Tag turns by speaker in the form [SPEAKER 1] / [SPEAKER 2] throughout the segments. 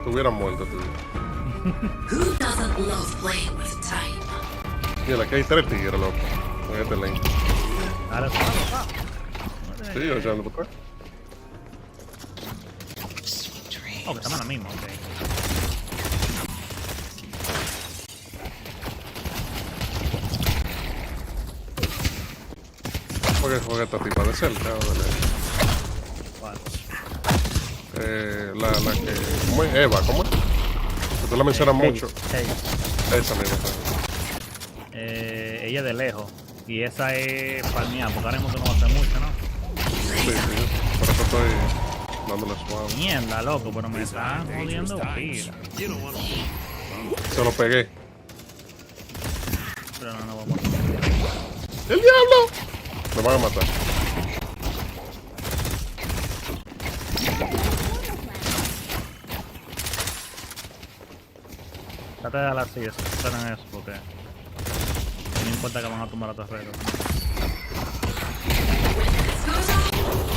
[SPEAKER 1] Estuvieran muertos tú.
[SPEAKER 2] Who doesn't love playing with time?
[SPEAKER 1] Mira, aquí hay 3 tigres, loco. En este lane.
[SPEAKER 3] Ahora
[SPEAKER 1] Sí, yo echando por acá.
[SPEAKER 3] Oh, que estamos en la misma, ok.
[SPEAKER 1] ¿Por qué juega esta tipa de cerca?
[SPEAKER 3] ¿Cuál?
[SPEAKER 1] La que... ¿Cómo es? Eva, ¿cómo es? Que tú la mencionas mucho. Esa misma.
[SPEAKER 3] Ella de lejos. Y esa es palmeada, porque ahora mismo tú no vas a hacer mucho, ¿no?
[SPEAKER 1] Sí, sí. Por eso estoy dándole suave.
[SPEAKER 3] Mierda, loco, pero me están jodiendo pila.
[SPEAKER 1] Se lo pegué.
[SPEAKER 3] Pero no vamos a...
[SPEAKER 1] ¡El diablo! Me van a matar.
[SPEAKER 3] Trata de darla así, trata en eso, porque no importa que van a tumbar a tu alrededor.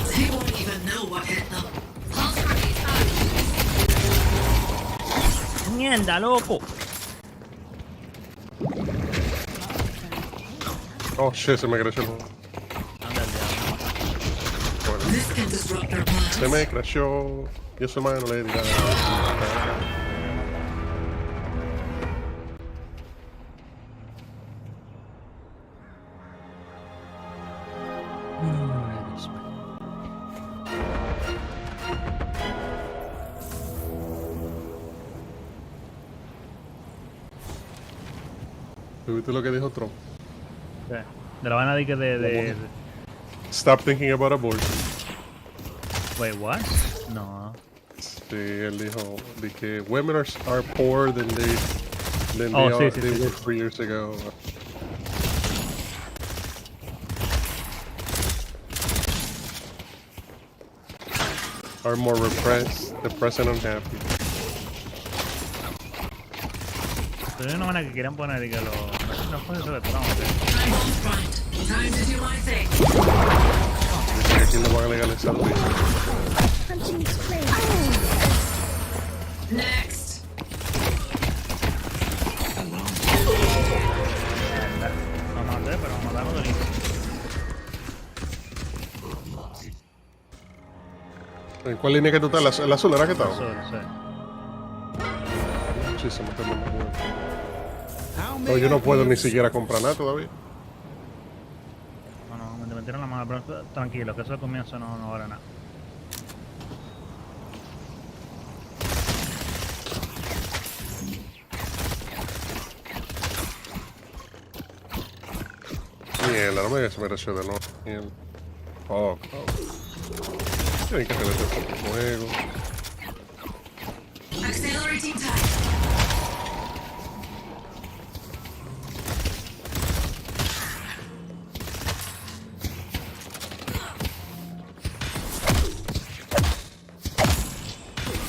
[SPEAKER 2] They won't even know what hit them.
[SPEAKER 3] ¡Mierda, loco!
[SPEAKER 1] Oh, shit, se me creció el...
[SPEAKER 3] Anda el diablo.
[SPEAKER 1] Bueno,
[SPEAKER 2] This can disrupt their plans.
[SPEAKER 1] se me creció. Y eso, hermano, le dirá... ¿Viste lo que dijo Trump?
[SPEAKER 3] De la vaina de que de...
[SPEAKER 1] Stop thinking about abortion.
[SPEAKER 3] Wait, what? No.
[SPEAKER 1] Sí, él dijo de que women are poorer than they
[SPEAKER 3] Oh, sí,
[SPEAKER 1] are,
[SPEAKER 3] sí,
[SPEAKER 1] they
[SPEAKER 3] sí,
[SPEAKER 1] were
[SPEAKER 3] sí.
[SPEAKER 1] 3 years ago. Are more repressed, depressed and unhappy.
[SPEAKER 3] Pero hay una vaina que quieren poner y que los jueces de Trump.
[SPEAKER 2] Time won't grind. Time to do my thing.
[SPEAKER 1] Dice que aquí no van a legalizar el vicio.
[SPEAKER 2] Next.
[SPEAKER 3] No maté, pero mataron del inicio.
[SPEAKER 1] ¿En cuál línea que tú estás? ¿La azul era que estaba?
[SPEAKER 3] Azul, sí.
[SPEAKER 1] Muchísimo que no me acuerdo. No, yo no puedo ni siquiera comprar nada todavía.
[SPEAKER 3] No, me metieron la mano, pero tranquilo, que eso al comienzo no vale nada.
[SPEAKER 1] Mierda, no me digas que se me creció de nuevo. Mierda. Oh, tienen que hacer este juego.
[SPEAKER 2] Accelerating time.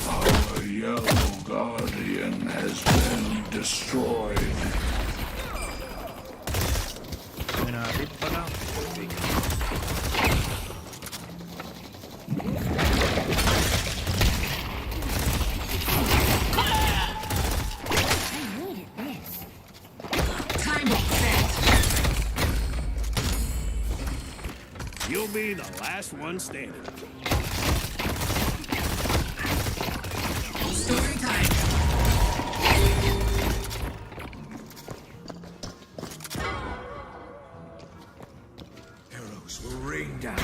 [SPEAKER 4] Our yellow guardian has been destroyed.
[SPEAKER 3] Mira, aquí para acá.
[SPEAKER 2] Time won't set.
[SPEAKER 5] You'll be the last one standing.
[SPEAKER 2] Story time.
[SPEAKER 4] Arrows will rain down.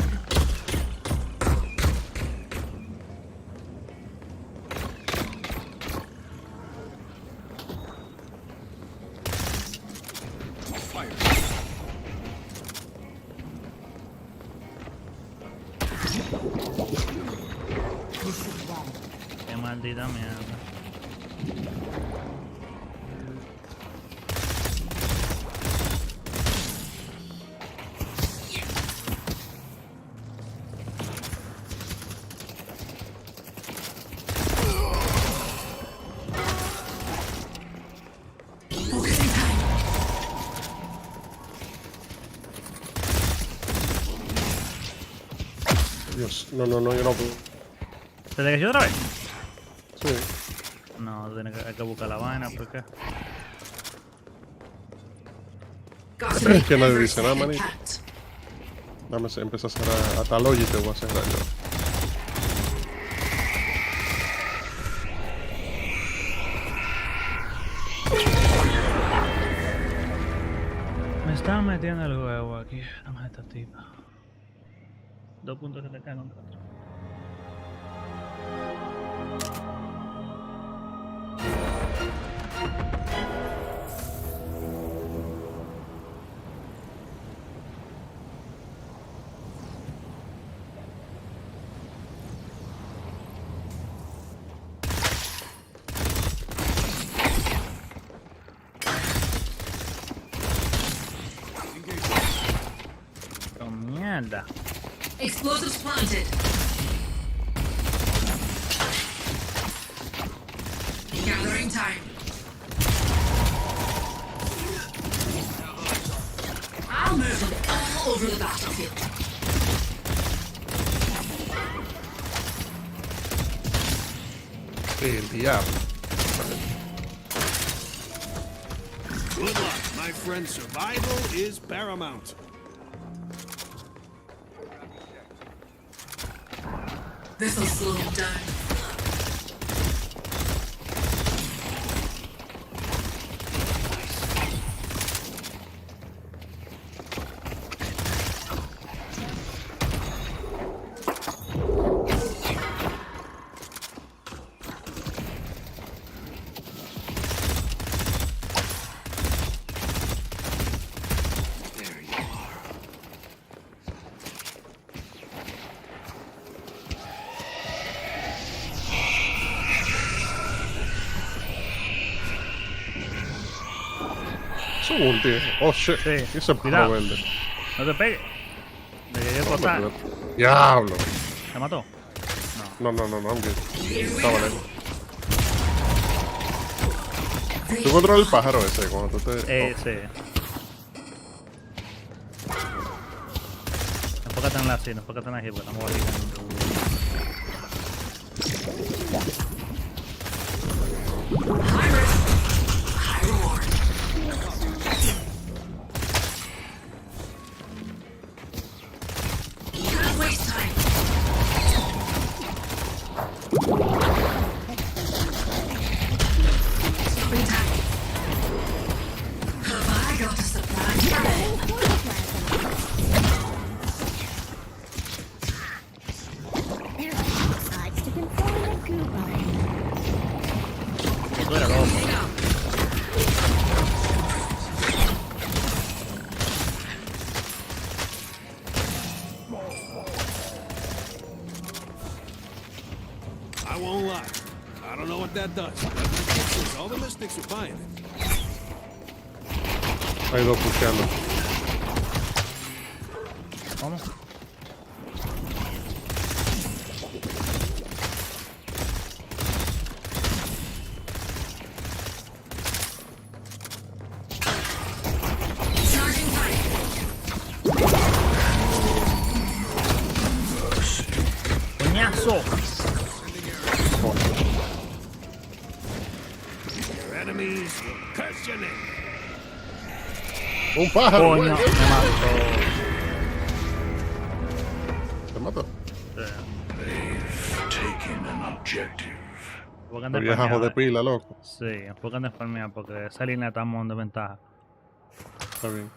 [SPEAKER 3] Qué maldita mierda.
[SPEAKER 2] Focusing time.
[SPEAKER 1] Dios, no, yo no puedo.
[SPEAKER 3] ¿Te desgachó otra vez?
[SPEAKER 1] Sí.
[SPEAKER 3] No, hay que buscar la vaina porque.
[SPEAKER 2] Got
[SPEAKER 1] Es
[SPEAKER 2] an
[SPEAKER 1] que nadie
[SPEAKER 2] ever
[SPEAKER 1] dice nada,
[SPEAKER 2] second
[SPEAKER 1] manito.
[SPEAKER 2] cat.
[SPEAKER 1] Dame, empieza a hacer a tal hoy y te voy a cerrar yo.
[SPEAKER 3] Me están metiendo el huevo aquí. Dame esta tipa. 2 puntos que te caen contra otro. ¡Oh, mierda!
[SPEAKER 2] Explosives planted. Gathering time. I'll move them all over the battlefield.
[SPEAKER 1] El diablo.
[SPEAKER 5] Good luck, my friend. Survival is paramount.
[SPEAKER 2] This'll slow him down.
[SPEAKER 5] There you are.
[SPEAKER 1] Eso es ulti. Oh shit.
[SPEAKER 3] Sí.
[SPEAKER 1] Eso es
[SPEAKER 3] Cuidado.
[SPEAKER 1] palo verde.
[SPEAKER 3] No te pegues. Le llegué a cortar.
[SPEAKER 1] Diablo.
[SPEAKER 3] ¿Te mató?
[SPEAKER 1] No, I'm good. Estaba lejos. Tú controlas el pájaro ese cuando tú te.
[SPEAKER 3] Sí. Enfócate en la sí, enfócate en la porque estamos aquí.
[SPEAKER 2] High risk, high reward. Can't waste time. Stopping time. Have I got a surprise for them?
[SPEAKER 6] Decides to control the group line.
[SPEAKER 3] Tú eres loco.
[SPEAKER 2] Moving up.
[SPEAKER 5] I won't lie. I don't know what that does. But my guess is all the mystics are buying it.
[SPEAKER 1] Hay dos pusheando.
[SPEAKER 3] ¿Cómo?
[SPEAKER 2] Charging time.
[SPEAKER 3] ¡Coñazo!
[SPEAKER 5] Your enemies will curse your name.
[SPEAKER 1] Un pájaro.
[SPEAKER 3] Coño, me
[SPEAKER 1] güey.
[SPEAKER 3] mató.
[SPEAKER 1] ¿Te mató?
[SPEAKER 4] They've taken an objective.
[SPEAKER 3] Enfocan
[SPEAKER 1] Te
[SPEAKER 3] de
[SPEAKER 1] viejajo de
[SPEAKER 3] farmear.
[SPEAKER 1] pila, loco.
[SPEAKER 3] Sí, enfocan de farmear porque esa línea estamos en desventaja.
[SPEAKER 1] Está bien.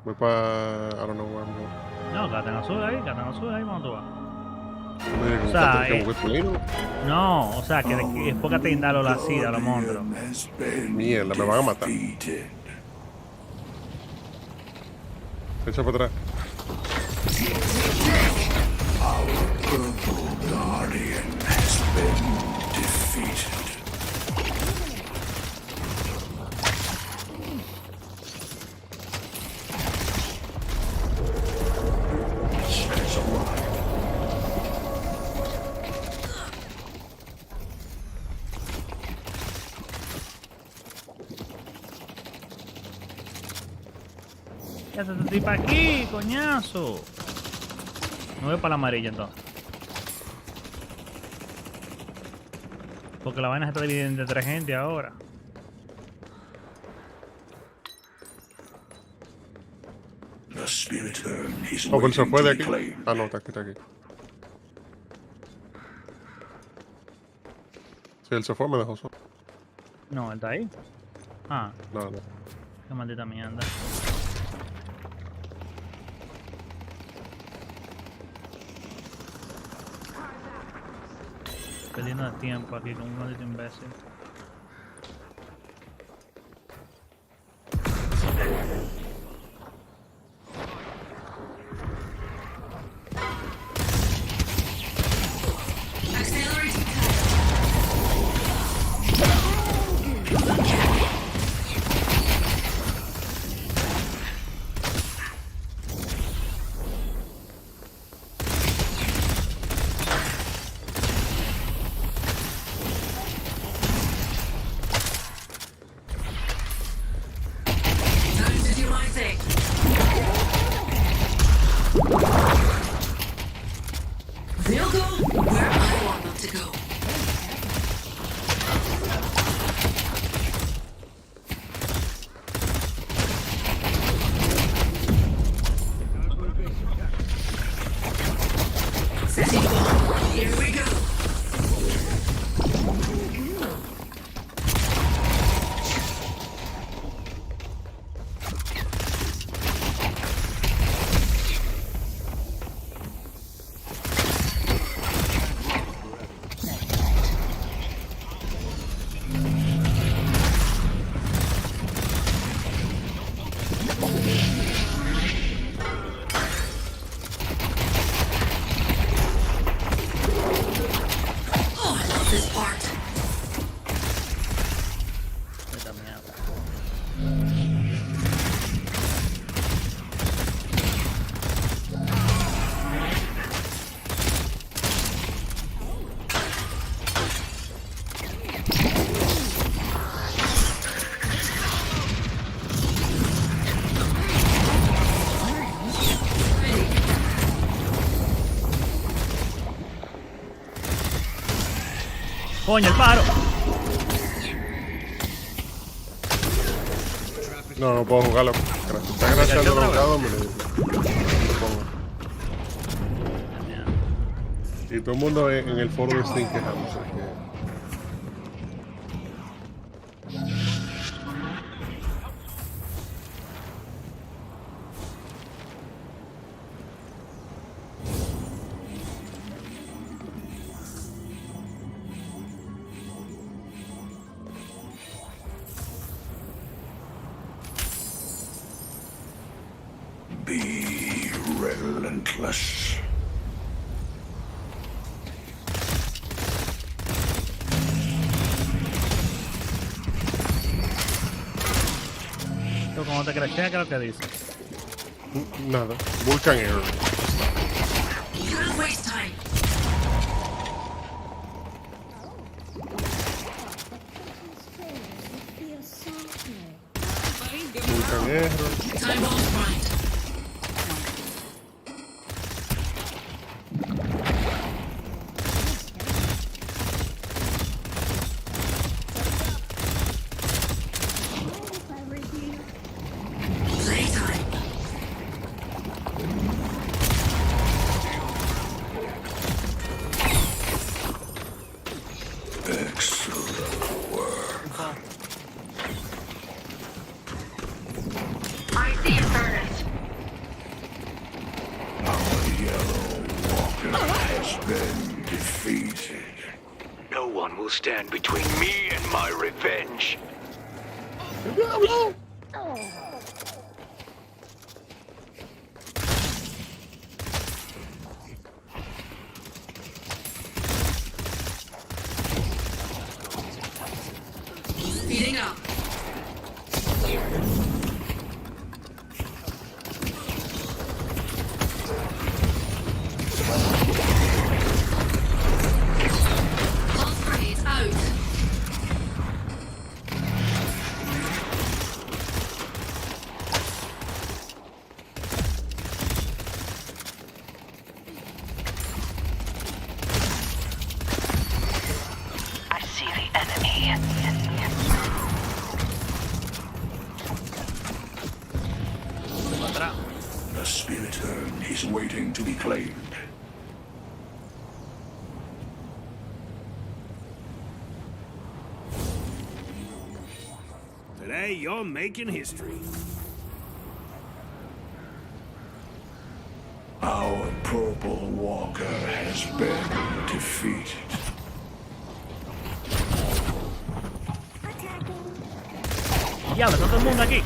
[SPEAKER 1] Voy para. I don't know where I'm going.
[SPEAKER 3] No, quédate en azul ahí, cuando tú vas.
[SPEAKER 1] Tú me dices
[SPEAKER 3] O sea,
[SPEAKER 1] que busque tu lino.
[SPEAKER 3] No, o sea, que enfócate en darlo la sida a los monstruos.
[SPEAKER 4] Guardian has been
[SPEAKER 1] Mierda, me van a matar.
[SPEAKER 4] defeated.
[SPEAKER 1] Echa para atrás.
[SPEAKER 4] Purple Guardian has been defeated. Says alive.
[SPEAKER 3] Ya te estoy para aquí, coñazo. Me voy para la amarilla entonces. Porque la vaina se está dividiendo entre 3 gente ahora.
[SPEAKER 4] The spirit urn is
[SPEAKER 1] Oh, pero se
[SPEAKER 4] waiting
[SPEAKER 1] fue
[SPEAKER 4] to
[SPEAKER 1] de
[SPEAKER 4] be
[SPEAKER 1] aquí.
[SPEAKER 4] claimed.
[SPEAKER 1] Ah, no, está aquí, está aquí. Si él se fue, me dejó solo.
[SPEAKER 3] No, él está ahí. Ah,
[SPEAKER 1] No, no.
[SPEAKER 3] qué maldita mierda. Perdiendo el tiempo aquí con un maldito imbécil.
[SPEAKER 2] Accelerating. Time to do my thing. They'll go where I want them to go. Setting bomb. Here we go. Oh, I love this part.
[SPEAKER 3] Esta mierda. Coño, el paro.
[SPEAKER 1] No, no puedo jugarlo. Gracias. Está gracias al logrado, me lo pongo. Y todo el mundo en el foro de Steam quejándose.
[SPEAKER 4] Be relentless.
[SPEAKER 3] Tú como te crashea, ¿qué es lo que dice?
[SPEAKER 1] Nada. Vulcan Air.
[SPEAKER 2] Can't waste time.
[SPEAKER 1] Vulcan Air.
[SPEAKER 2] Time bomb's primed. Playtime.
[SPEAKER 4] Excellent work.
[SPEAKER 2] I see your furnace.
[SPEAKER 4] Our yellow walker has been defeated.
[SPEAKER 7] No one will stand between me and my revenge.
[SPEAKER 2] Speeding up. Pulse grenades out.
[SPEAKER 7] I see the
[SPEAKER 4] is waiting to be claimed.
[SPEAKER 5] Today, you're making history.
[SPEAKER 4] Our purple walker has been defeated.
[SPEAKER 3] Diablo, está todo el mundo aquí.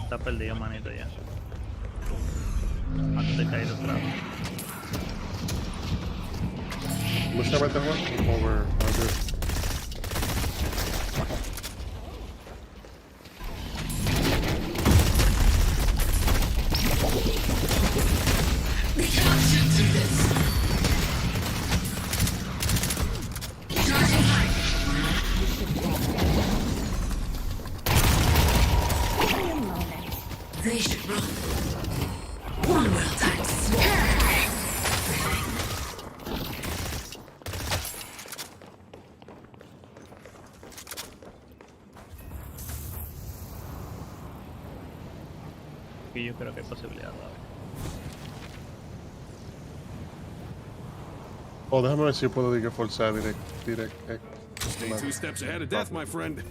[SPEAKER 3] Está perdido, manito, ya. Antes de caer otra vez.
[SPEAKER 1] ¿Cómo se llama este juego? Over.
[SPEAKER 2] We cannot shoot through this. Charging high. They should run. One well-timed sword.
[SPEAKER 3] Y yo creo que hay posibilidad todavía.
[SPEAKER 1] Oh, déjame ver si puedo que forzar direct.
[SPEAKER 5] Stay 2 steps ahead of death, my friend.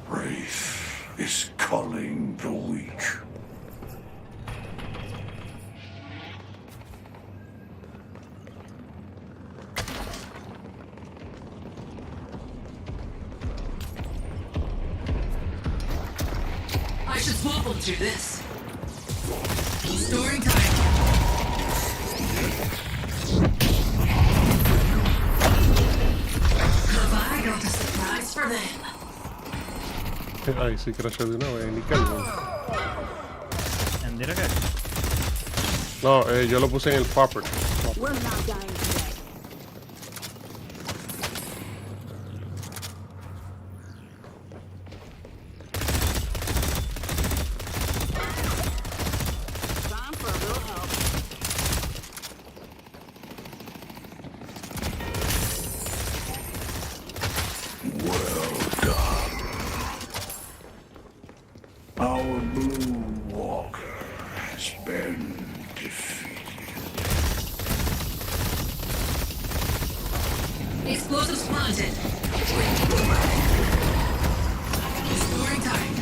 [SPEAKER 4] Wraith is culling the weak.
[SPEAKER 2] I should swap them through this. Storing time. Have I got a surprise for them?
[SPEAKER 1] Ay, sí, crashó de una vez, ni caigo.
[SPEAKER 3] ¿En directo?
[SPEAKER 1] No, yo lo puse en el popper.
[SPEAKER 6] We're not dying today. Time for a little help.
[SPEAKER 4] Well done. Our blue walker has been defeated.
[SPEAKER 2] Explosives planted. Storing time.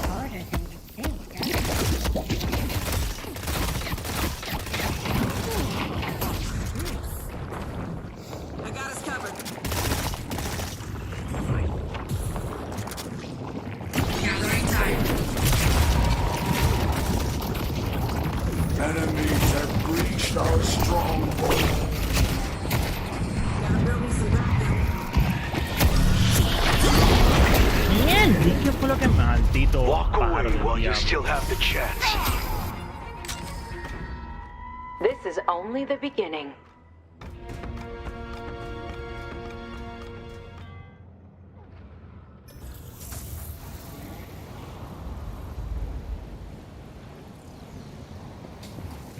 [SPEAKER 6] Harder than you think,
[SPEAKER 2] I got us covered. Gathering time.
[SPEAKER 4] Enemies have breached our stronghold.
[SPEAKER 2] Gotta build me some backup.
[SPEAKER 3] Bien, ¿qué fue lo que maldito
[SPEAKER 7] Walk
[SPEAKER 3] pájaro
[SPEAKER 7] away
[SPEAKER 3] del
[SPEAKER 7] while you
[SPEAKER 3] diablo?
[SPEAKER 7] still have the chance.
[SPEAKER 8] This is only the beginning.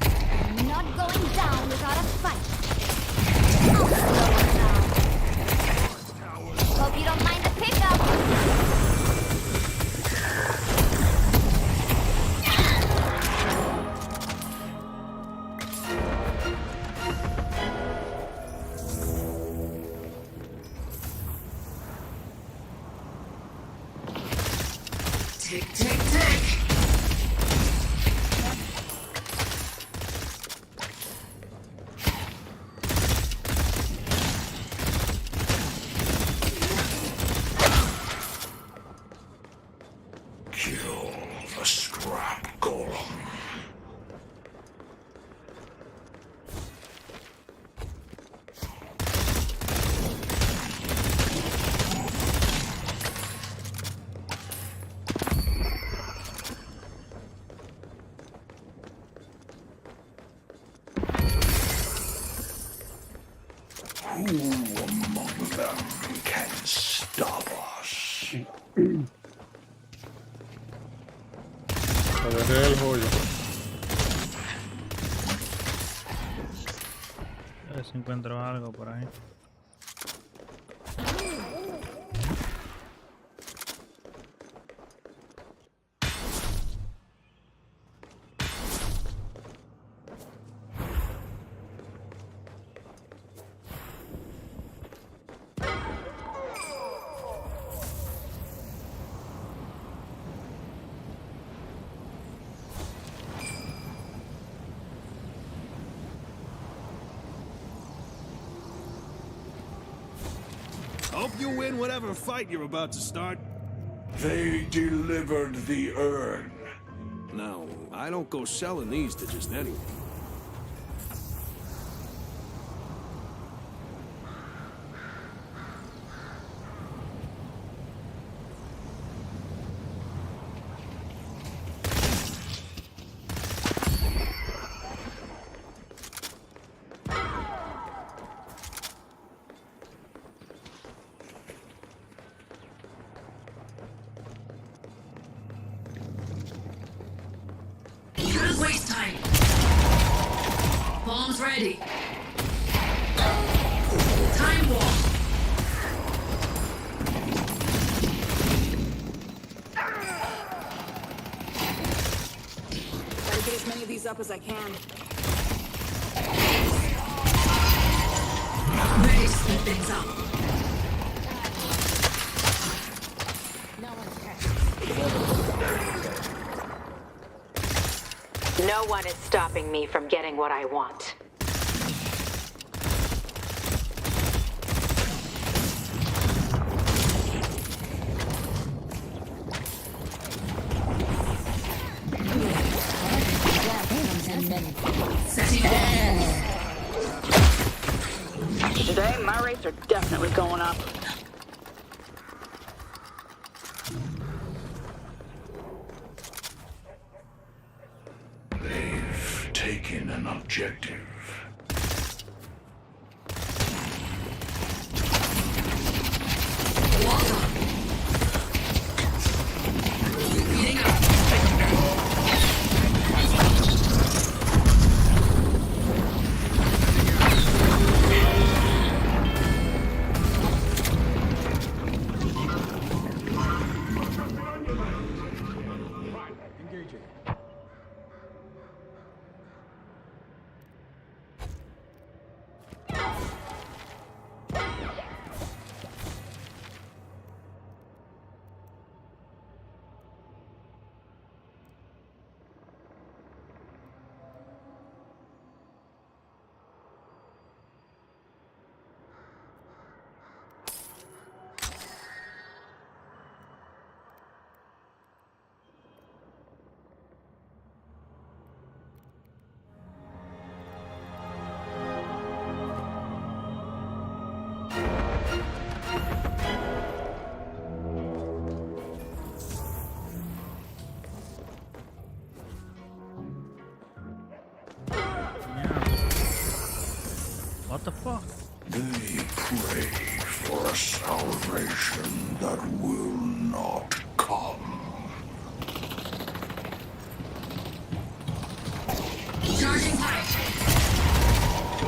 [SPEAKER 6] I'm not going down without a fight. I'll slow him down. Hope you don't mind the pickup.
[SPEAKER 2] Tick, tick, tick.
[SPEAKER 4] Kill the scrap golem.
[SPEAKER 1] Agarré el joyo.
[SPEAKER 3] A ver si encuentro algo por ahí.
[SPEAKER 5] Hope you win whatever fight you're about to start.
[SPEAKER 4] They delivered the urn.
[SPEAKER 5] No, I don't go selling these to just anyone.
[SPEAKER 2] Shouldn't waste time. Bombs ready. Time warp.
[SPEAKER 8] Gotta get as many of these up as I can.
[SPEAKER 2] Ready to speed things up.
[SPEAKER 6] No one's catching.
[SPEAKER 8] No one is stopping me from getting what I want.
[SPEAKER 2] Setting bomb.
[SPEAKER 8] Today, my rates are definitely going up.
[SPEAKER 4] They've taken an objective.
[SPEAKER 2] Water. Heating up.
[SPEAKER 3] What the fuck?
[SPEAKER 4] They pray for a salvation that will not come.
[SPEAKER 2] Charging pipe.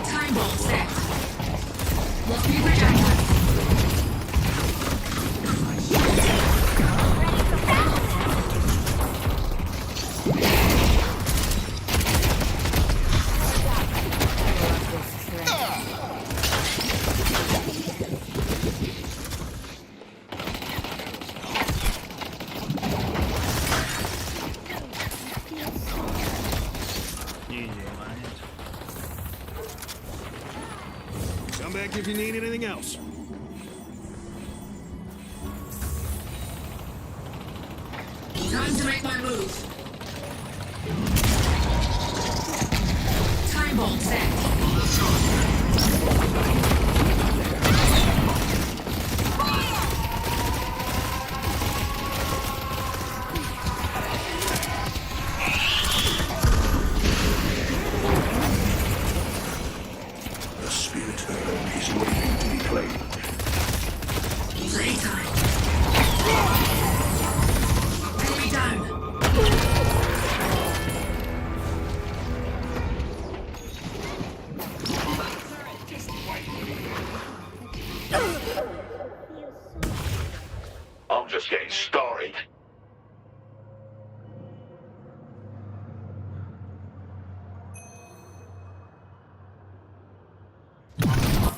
[SPEAKER 2] Time bomb set. Must be projected.
[SPEAKER 5] Come back if you need anything else.
[SPEAKER 2] Time to make my move. Time bomb set.
[SPEAKER 4] The spirit urn is waiting to be claimed.
[SPEAKER 2] Playtime. Enemy down.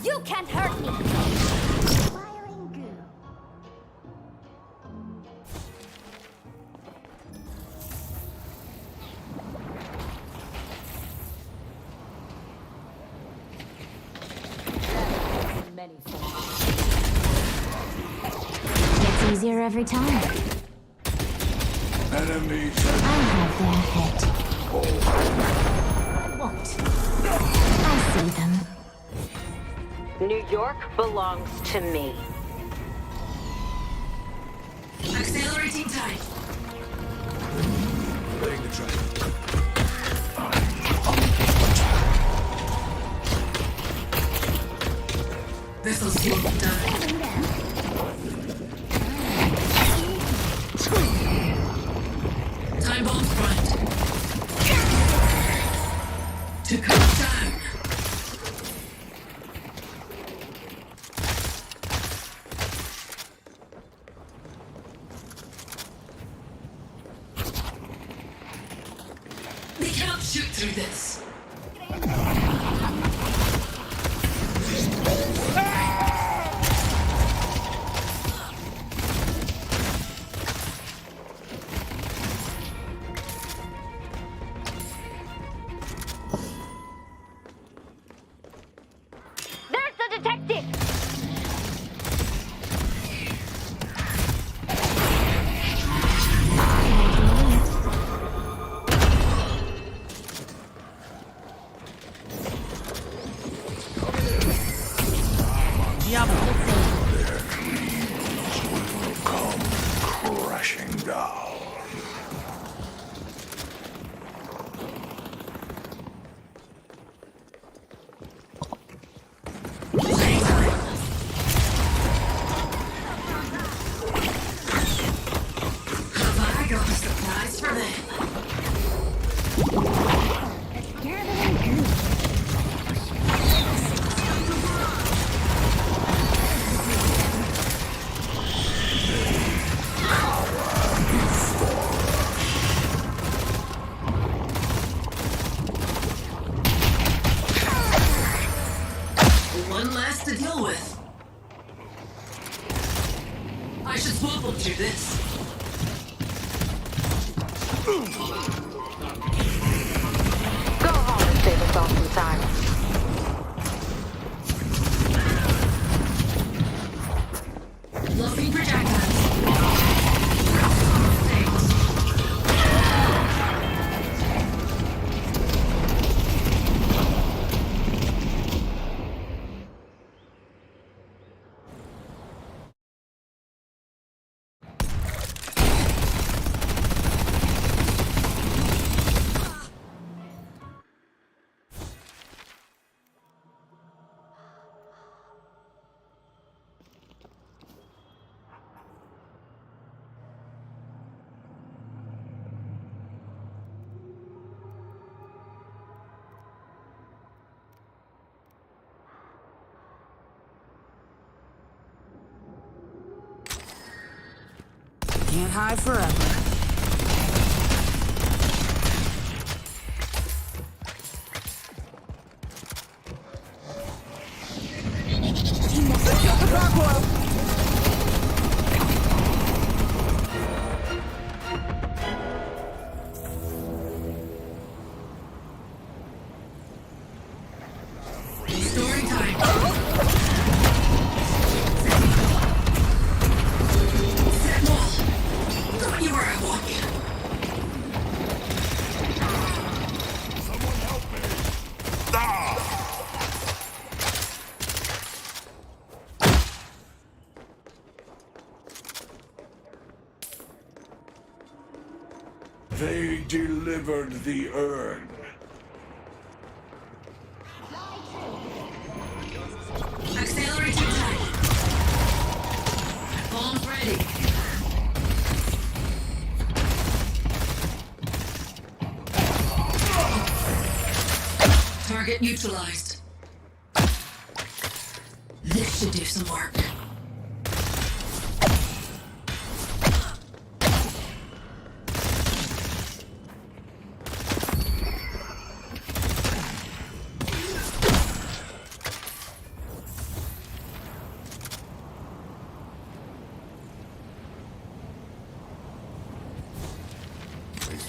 [SPEAKER 6] You can't hurt me! Firing goo. Many forms. Gets easier every time.
[SPEAKER 4] Enemies
[SPEAKER 6] I have their head. I won't. I see them.
[SPEAKER 8] New York belongs to me.
[SPEAKER 2] Accelerating time.
[SPEAKER 5] Laying the trap.
[SPEAKER 2] Vessels fuel done. Time bombs front. To come down. They cannot shoot through this.
[SPEAKER 6] There's the detective!
[SPEAKER 4] come crashing down.
[SPEAKER 2] Have I got a surprise for them? One less to deal with. I should swap them through this.
[SPEAKER 8] Go home and save us all some time.
[SPEAKER 2] Bluffing projectiles.
[SPEAKER 8] Can't hide forever.
[SPEAKER 2] Restoring time. Set wall. Got you where I want you.
[SPEAKER 4] They delivered the urn.
[SPEAKER 2] Accelerating time. Bombs ready. Target neutralized. This should do some work.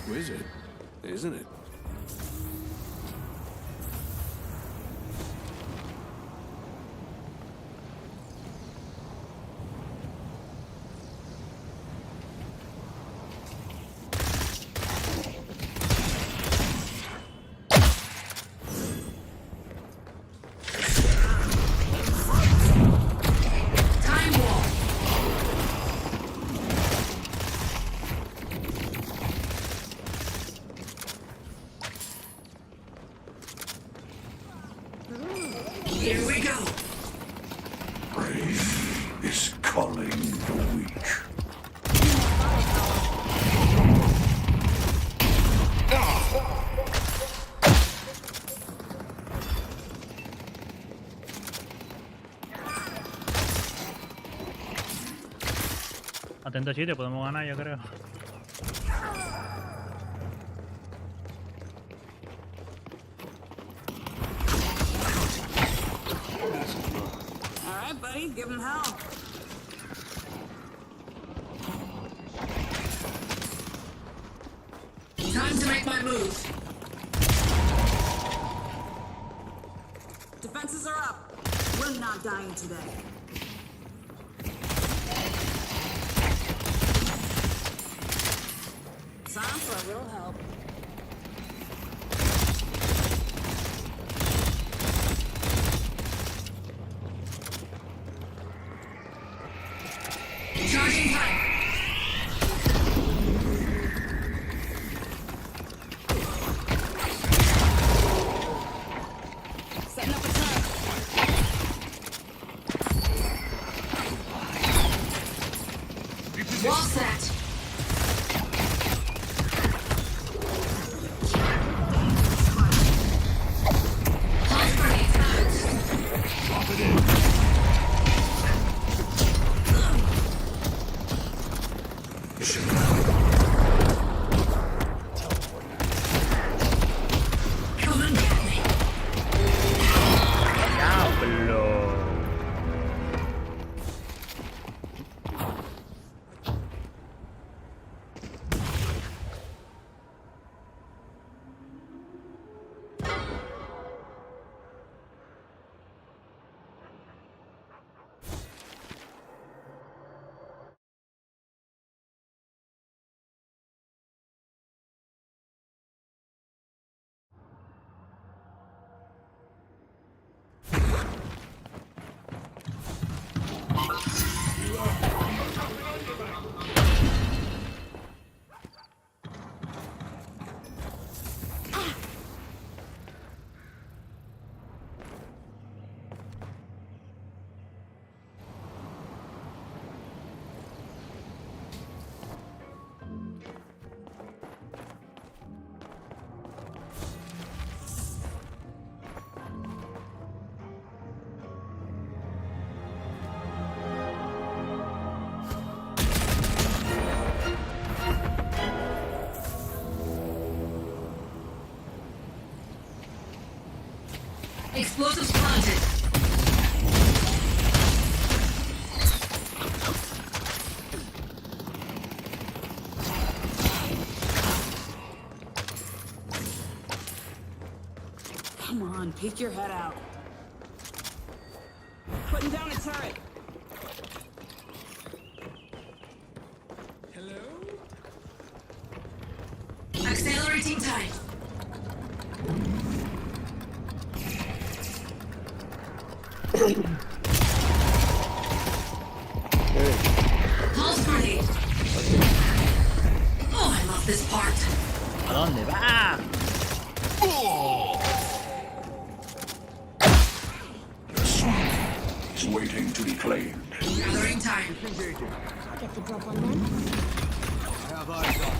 [SPEAKER 5] Exquisite, isn't it?
[SPEAKER 2] Time wall. Here we go.
[SPEAKER 4] Brave is calling the weak.
[SPEAKER 3] Atento chiste, podemos ganar yo creo.
[SPEAKER 2] All right, buddy, give him hell. Time to make my move. Defenses are up. We're not dying today. Time for a little help. Charging time. Setting up a turret. Wall set. Pulse grenade out.
[SPEAKER 4] Drop it in.
[SPEAKER 2] Come and get me.
[SPEAKER 3] Diablo.
[SPEAKER 2] Explosives planted. Come on, peek your head out. Putting down a turret.
[SPEAKER 5] Hello?
[SPEAKER 2] Accelerating time. Pulse grenade. Oh, I love this part.
[SPEAKER 3] ¿A dónde va?
[SPEAKER 4] The swamp is waiting to be claimed.
[SPEAKER 2] Gathering time.
[SPEAKER 6] Get the drop on them.
[SPEAKER 5] I have eyes on.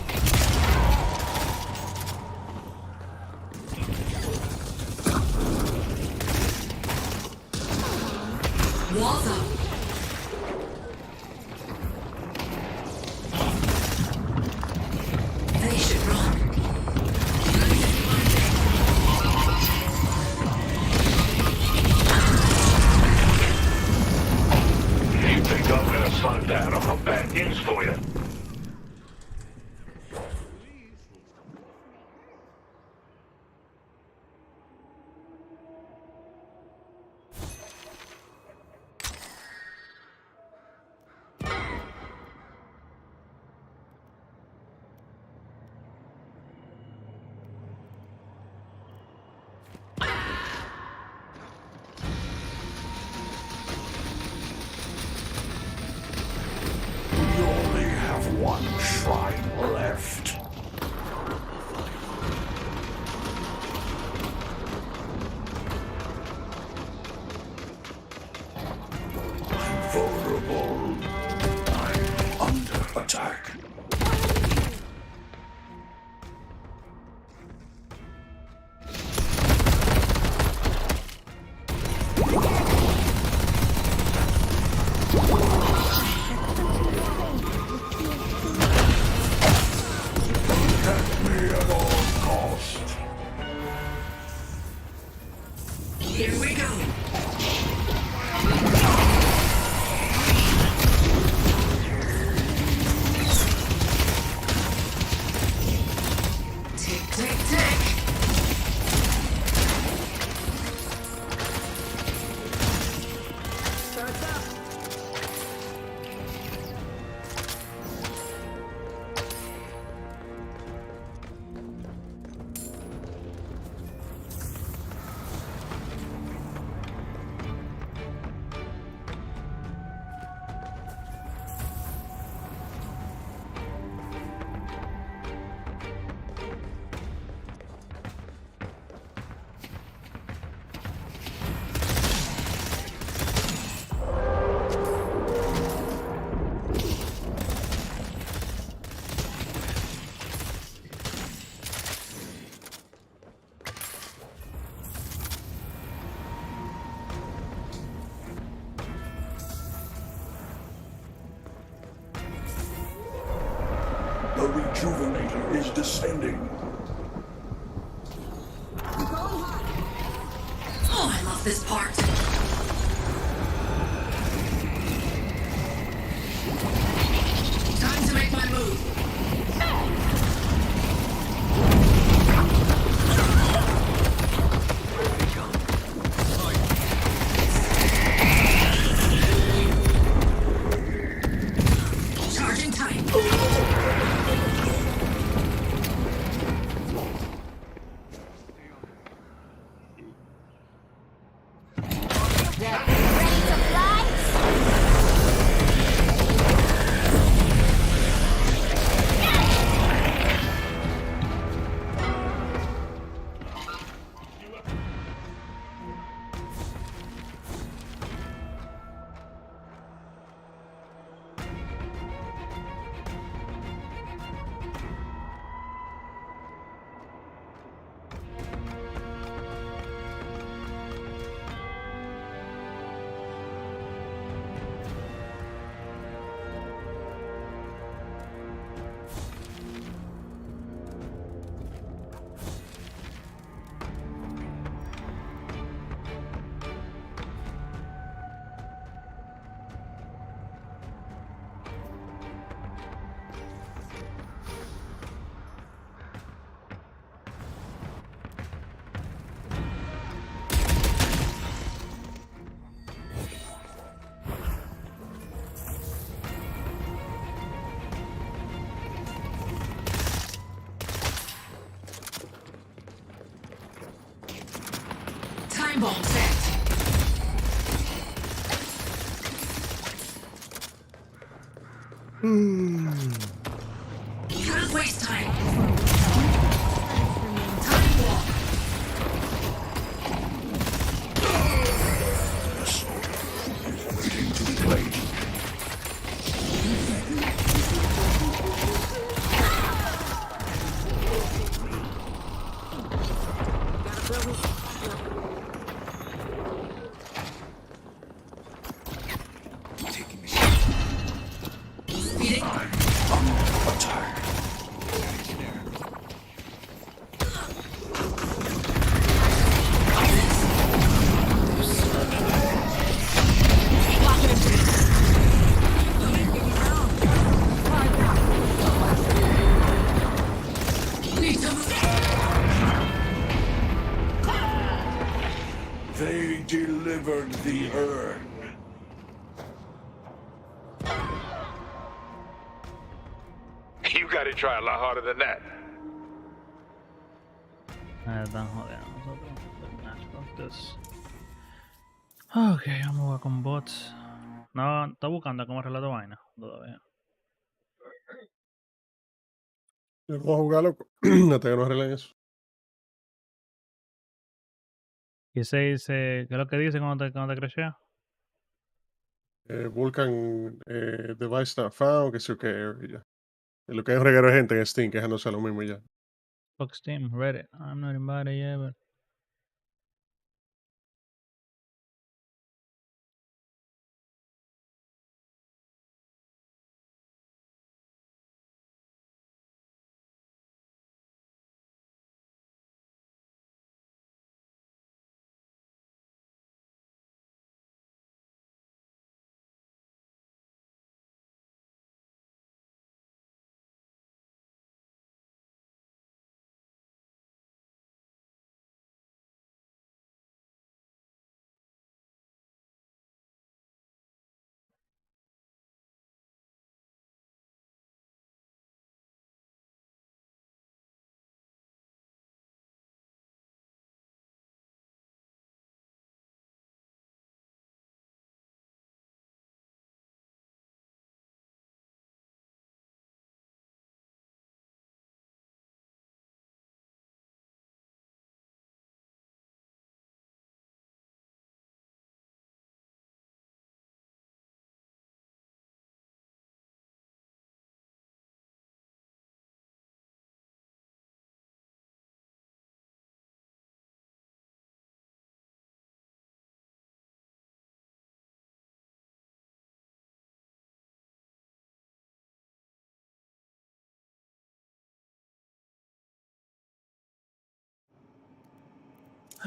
[SPEAKER 2] Walls up. They should run.
[SPEAKER 7] You think I'm gonna slow down on my bad news for you?
[SPEAKER 4] rejuvenator is descending.
[SPEAKER 2] Oh, I love this part. Time to make my move. Charging time.
[SPEAKER 6] Ready to fly?
[SPEAKER 2] Time bomb set. Can't waste time. Time walk.
[SPEAKER 4] Waiting to play.
[SPEAKER 2] Speeding.
[SPEAKER 4] Attack.
[SPEAKER 2] Need to move.
[SPEAKER 4] They delivered the urn.
[SPEAKER 7] You gotta try a lot harder than that.
[SPEAKER 3] Están jodiendo a nosotros. Nah, fuck this. Ok, vamos a jugar con bots. No, está buscando cómo arreglar tu vaina todavía.
[SPEAKER 1] Yo no voy a jugar, loco. Hasta que no arreglen eso.
[SPEAKER 3] Y ese dice, ¿qué es lo que dice cuando te crashea?
[SPEAKER 1] Vulcan device not found, que sé yo qué. Y ya. Y lo que hay es un reguero de gente en Steam quejándose lo mismo y ya.
[SPEAKER 3] Fuck Steam, Reddit. I'm not invited yet, but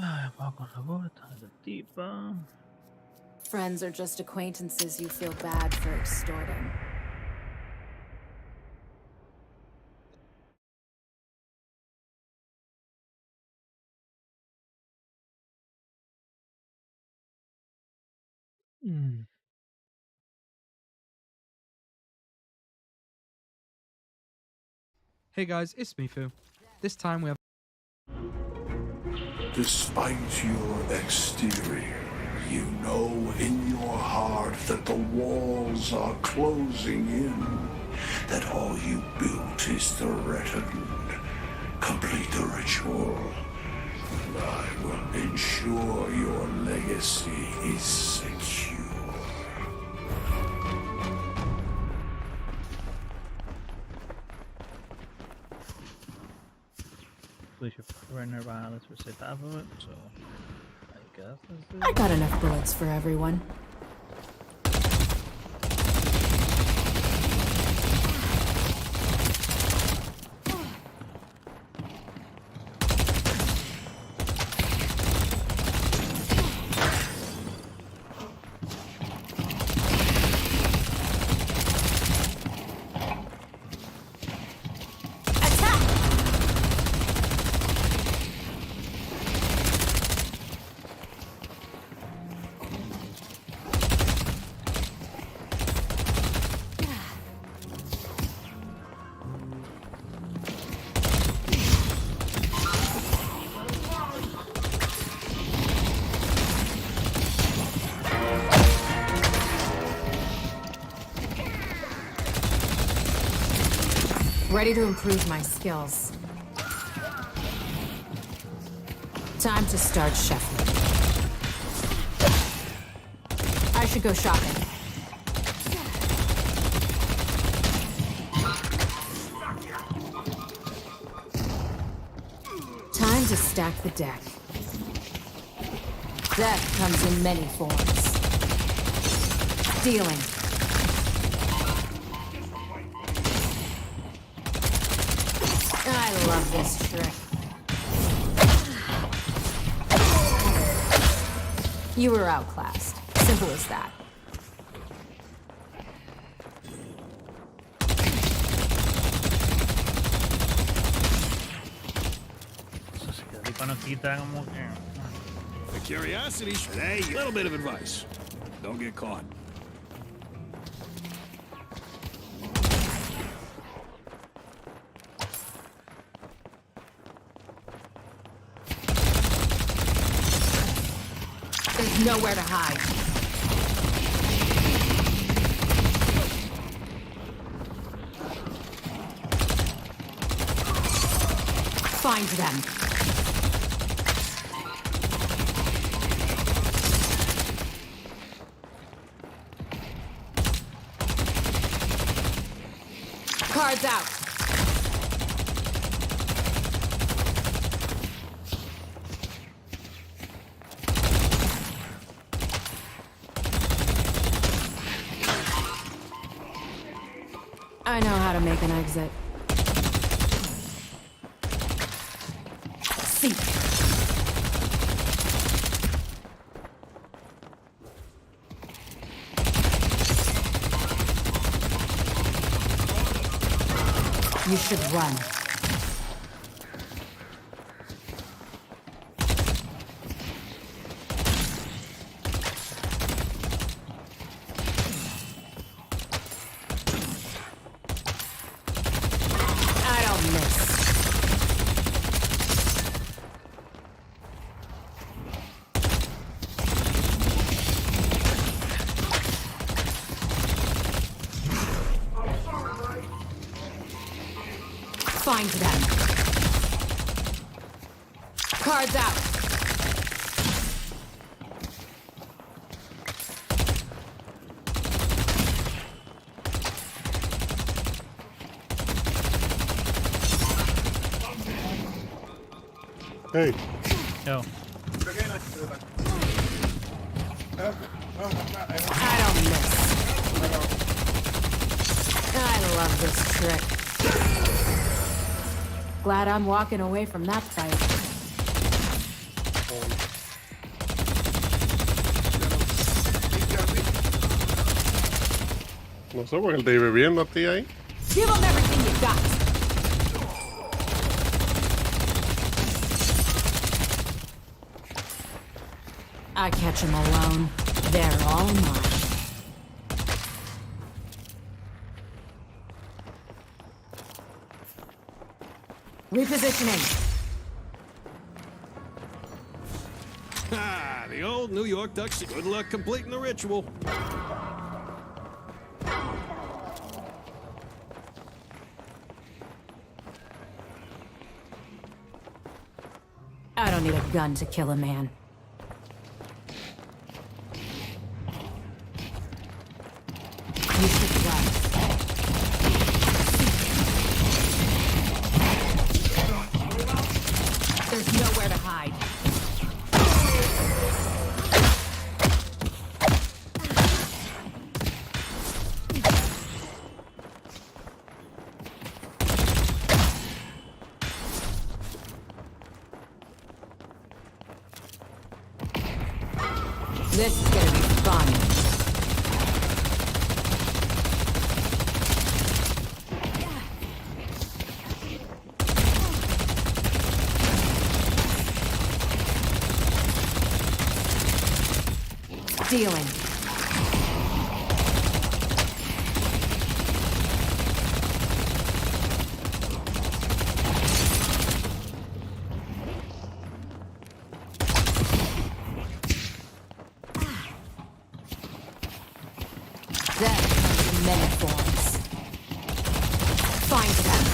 [SPEAKER 3] Ay, vamos con la bota de la tipa.
[SPEAKER 9] Friends are just acquaintances you feel bad for extorting.
[SPEAKER 10] Hey guys, it's Mifu. This time we have.
[SPEAKER 4] Despite your exterior, you know in your heart that the walls are closing in, that all you built is threatened. Complete the ritual, and I will ensure your legacy is secure.
[SPEAKER 3] We should render violence for set half of it, so I guess let's do
[SPEAKER 9] I
[SPEAKER 3] it.
[SPEAKER 9] got enough bullets for everyone. Ready to improve my skills. Time to start shuffling. I should go shopping. Time to stack the deck. Death comes in many forms. Dealing. I love this trick. You were outclassed. Simple as that.
[SPEAKER 3] Eso sí que la tipa no quita como que.
[SPEAKER 5] The curiosity. Hey, a little bit of advice. Don't get caught.
[SPEAKER 9] There's nowhere to hide. Find them. Cards out. I know how to make an exit. Seek. You should run. I don't miss. Find them. Cards out.
[SPEAKER 1] Hey,
[SPEAKER 3] Yo,
[SPEAKER 9] I don't miss. I love this trick. Glad I'm walking away from that fight.
[SPEAKER 1] No sé por qué él te iba viendo a ti ahí.
[SPEAKER 9] Give them everything you got. I catch them alone. They're all mine. Repositioning.
[SPEAKER 5] Ah, the old New York Ducks. Good luck completing the ritual.
[SPEAKER 9] I don't need a gun to kill a man. You should run. There's nowhere to hide. This is gonna be fun. Dealing. Death comes in many forms. Find them.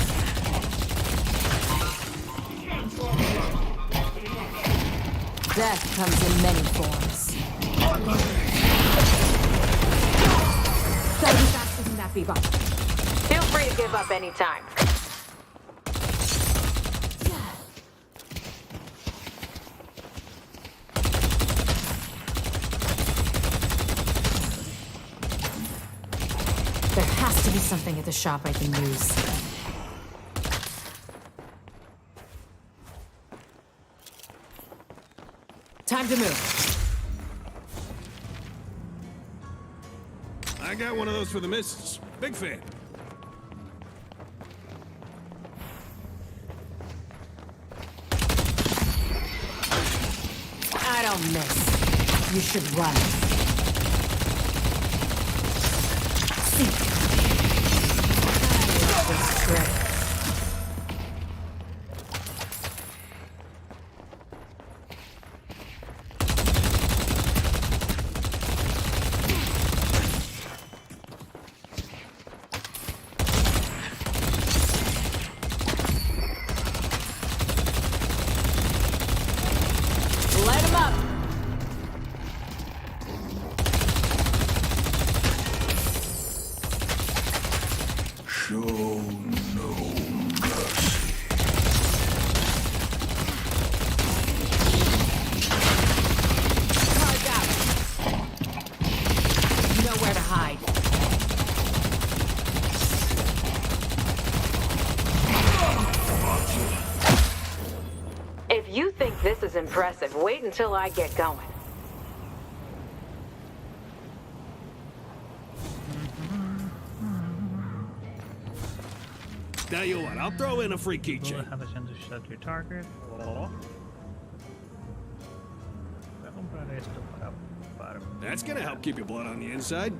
[SPEAKER 9] Death comes in many forms. Gotta be faster than that, Bebop.
[SPEAKER 8] Feel free to give up anytime.
[SPEAKER 9] There has to be something at the shop I can use. Time to move.
[SPEAKER 5] I got one of those for the missus. Big fan.
[SPEAKER 9] I don't miss. You should run. See. I love this script. Light 'em up.
[SPEAKER 4] Show no mercy.
[SPEAKER 9] Cards out. Nowhere to hide.
[SPEAKER 8] If you think this is impressive, wait until I get going.
[SPEAKER 5] Tell you what, I'll throw in a free
[SPEAKER 3] Bullet
[SPEAKER 5] keychain.
[SPEAKER 3] have a chance to shot your target. Oh. Voy a comprar esto para
[SPEAKER 5] That's gonna help keep your blood on the inside.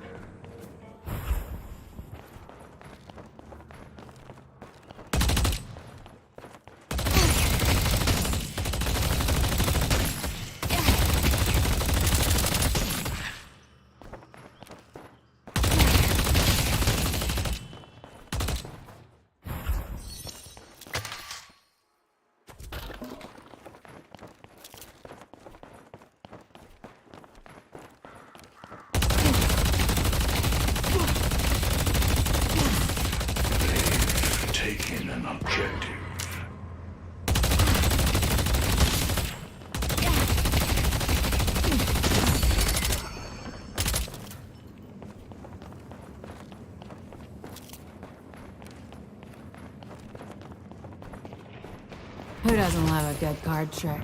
[SPEAKER 9] Who doesn't love a good card trick?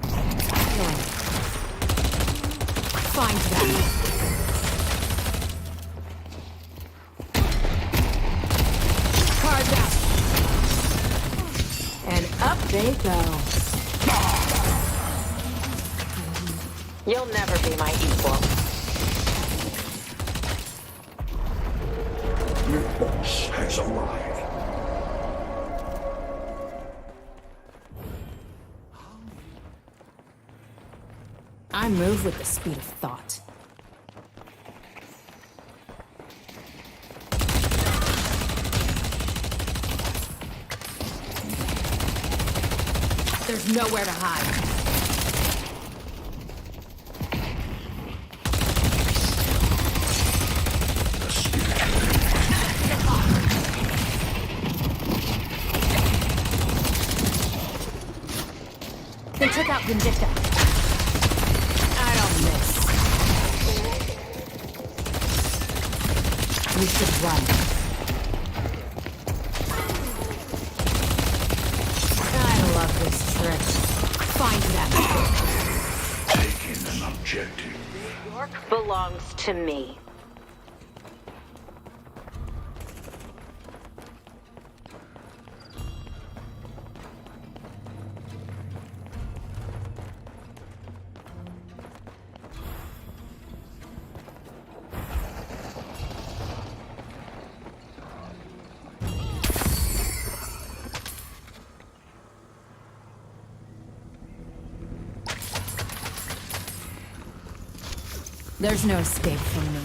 [SPEAKER 9] Find them. Cards out. And up they go.
[SPEAKER 8] You'll never be my equal.
[SPEAKER 4] Your boss has arrived.
[SPEAKER 9] I move with the speed of thought. There's nowhere to hide. They took out Vindicta. I don't miss. We should run. I love this trick. Find them.
[SPEAKER 4] Taking an objective.
[SPEAKER 8] New York belongs to me.
[SPEAKER 9] There's no escape from me.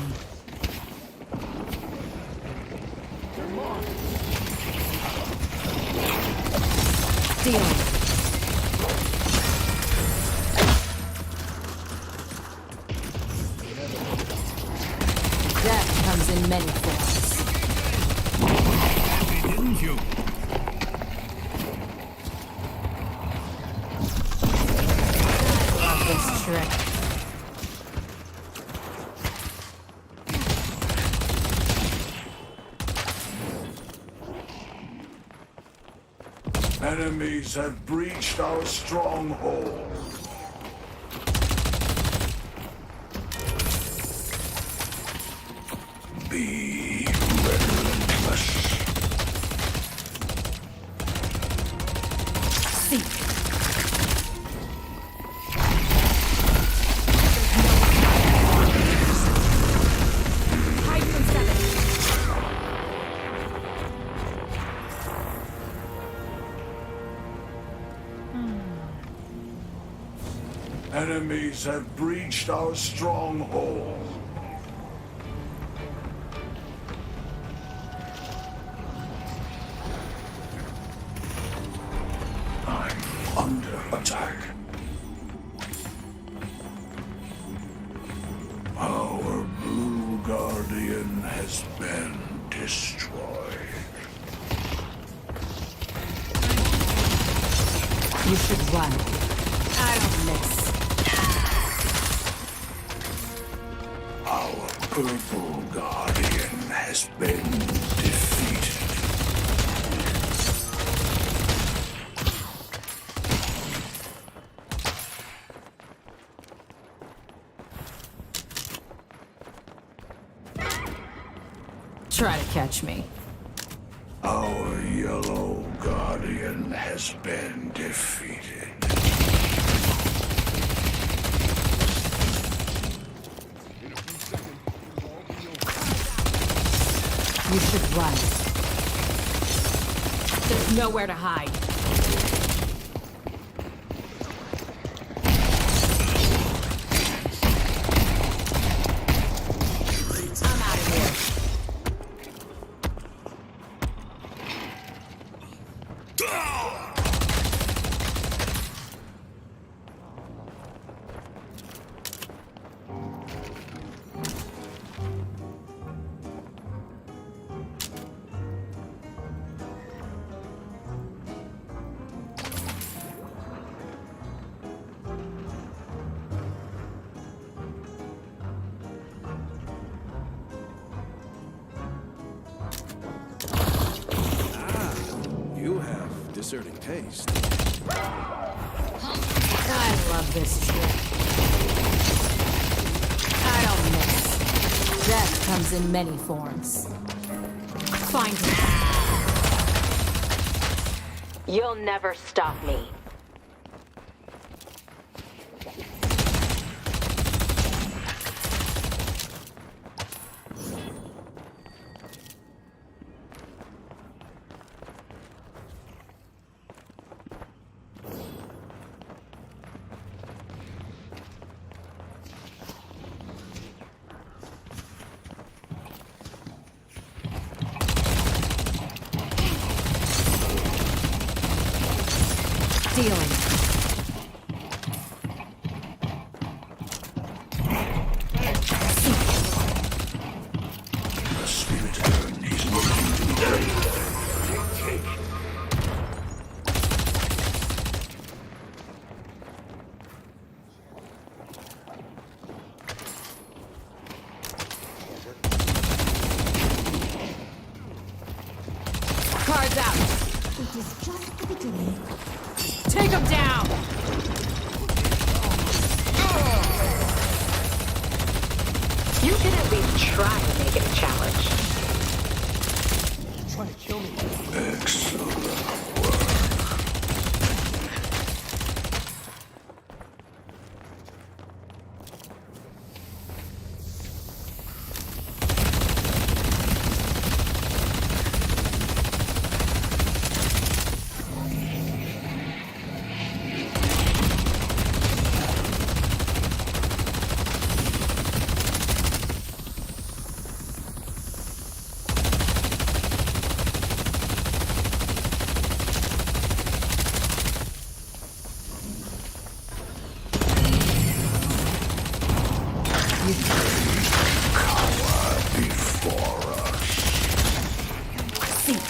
[SPEAKER 9] Dealing. Death comes in many forms.
[SPEAKER 5] Didn't you?
[SPEAKER 9] This trick.
[SPEAKER 4] Enemies have breached our stronghold. Be relentless.
[SPEAKER 9] Seek. Hide from seven.
[SPEAKER 4] Enemies have breached our stronghold. I'm under attack. Our Blue Guardian has been destroyed.
[SPEAKER 9] You should run. I don't miss.
[SPEAKER 4] Our Purple Guardian has been defeated.
[SPEAKER 9] Try to catch me.
[SPEAKER 4] Our Yellow Guardian has been defeated.
[SPEAKER 9] You should run. There's nowhere to hide. I'm out of here.
[SPEAKER 5] You have discerning taste.
[SPEAKER 9] this trick. I don't miss. Death comes in many forms. Find me.
[SPEAKER 8] You'll never stop me.
[SPEAKER 9] Dealing.
[SPEAKER 4] The spirit urn is looking dead.
[SPEAKER 9] Cards out.
[SPEAKER 6] It is just the beginning.
[SPEAKER 9] Take him down.
[SPEAKER 8] You can at least try to make it a challenge.
[SPEAKER 4] Excellent work. Cower before us.
[SPEAKER 9] Seek.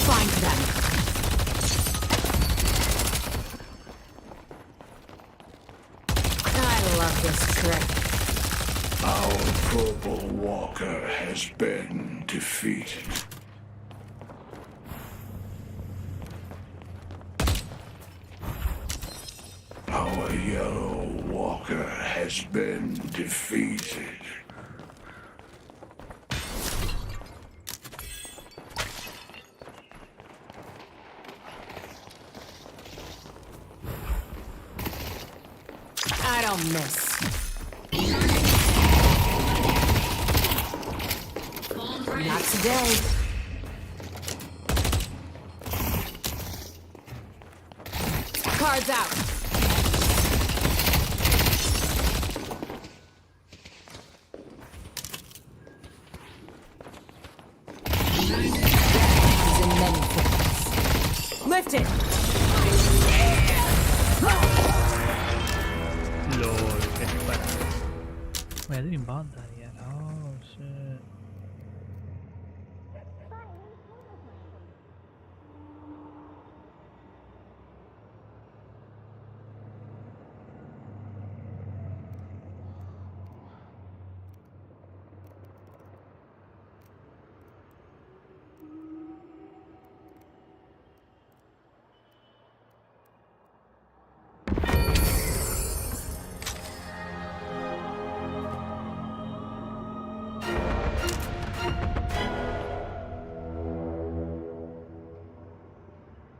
[SPEAKER 9] Find them. I love this trick.
[SPEAKER 4] Our purple walker has been defeated. Our yellow walker has been defeated.
[SPEAKER 9] I don't miss. Not today. Cards out. He's in many forms. Lift it.
[SPEAKER 3] LOL, qué disparate. Voy a ir banda ya. Oh shit.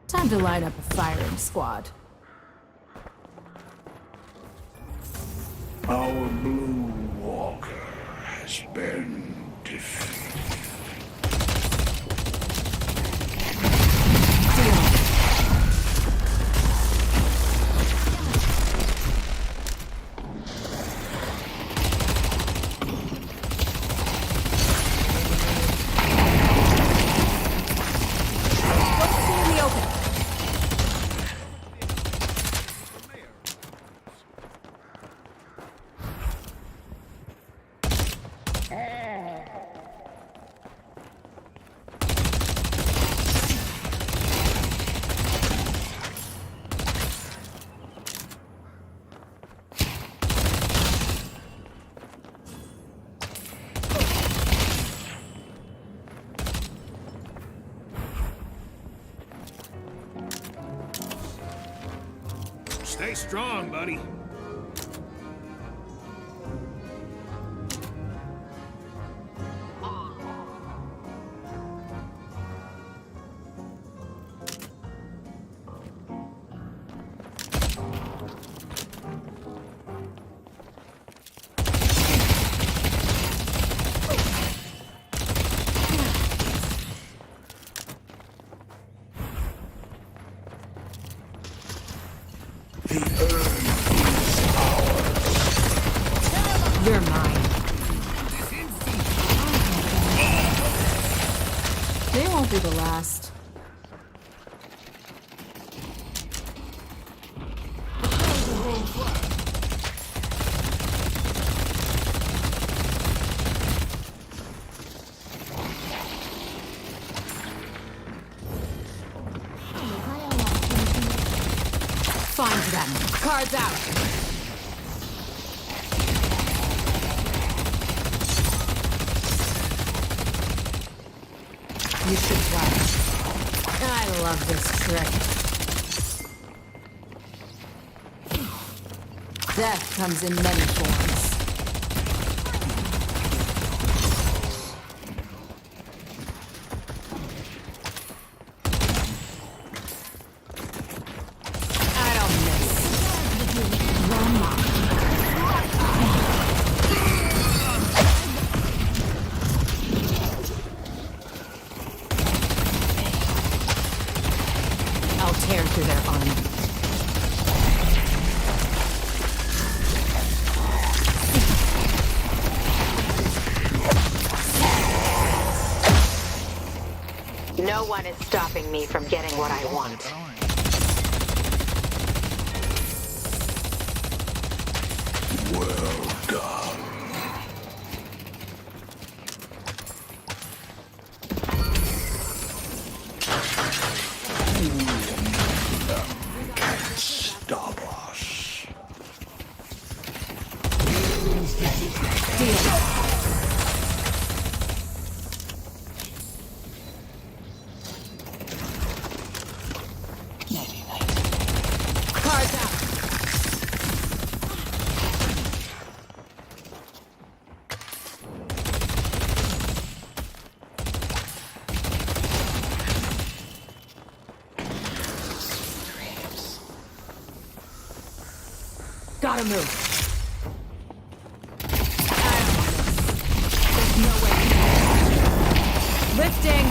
[SPEAKER 9] Time to line up a firing squad.
[SPEAKER 4] Our blue walker has been defeated.
[SPEAKER 5] Stay strong, buddy.
[SPEAKER 4] The urn is ours.
[SPEAKER 9] You're mine. They won't be the last. Find them. Cards out. You should try. I love this trick. Death comes in many forms. I don't miss. Roma. I'll tear through their armor.
[SPEAKER 8] No one is stopping me from getting what I want.
[SPEAKER 4] Well done. None can stop us.
[SPEAKER 9] Cards out. Gotta move. There's no way. Lifting.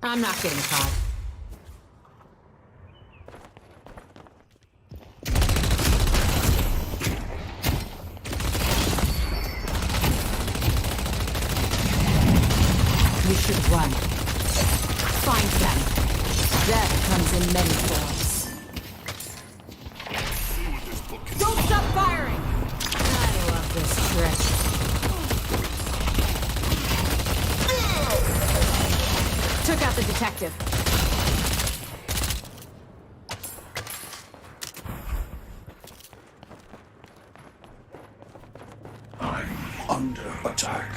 [SPEAKER 9] I'm not getting caught. You should run. Find them. Death comes in many forms. Don't stop firing! I love this trick. Took out the detective.
[SPEAKER 4] I'm under attack.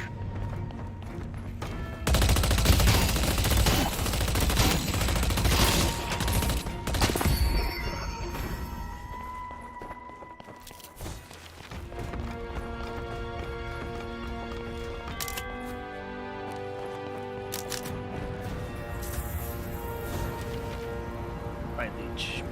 [SPEAKER 3] bitch.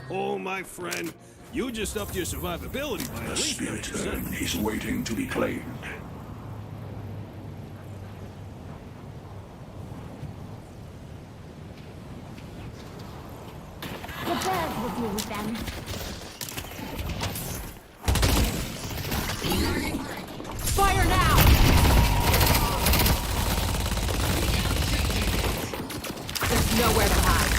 [SPEAKER 5] Oh, my friend. You just upped your survivability by
[SPEAKER 4] The
[SPEAKER 5] at least
[SPEAKER 4] spirit
[SPEAKER 5] 30%.
[SPEAKER 4] urn is waiting to be claimed.
[SPEAKER 6] The birds will deal with them.
[SPEAKER 9] Fire now! There's nowhere to hide.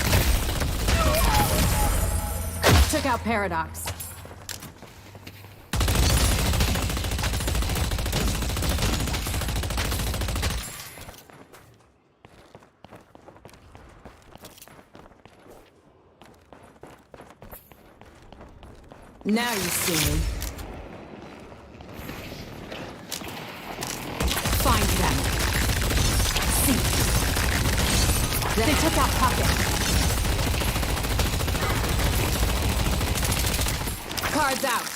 [SPEAKER 9] Took out Paradox. Now you see me. Find them. See. They took out Pocket. Cards out.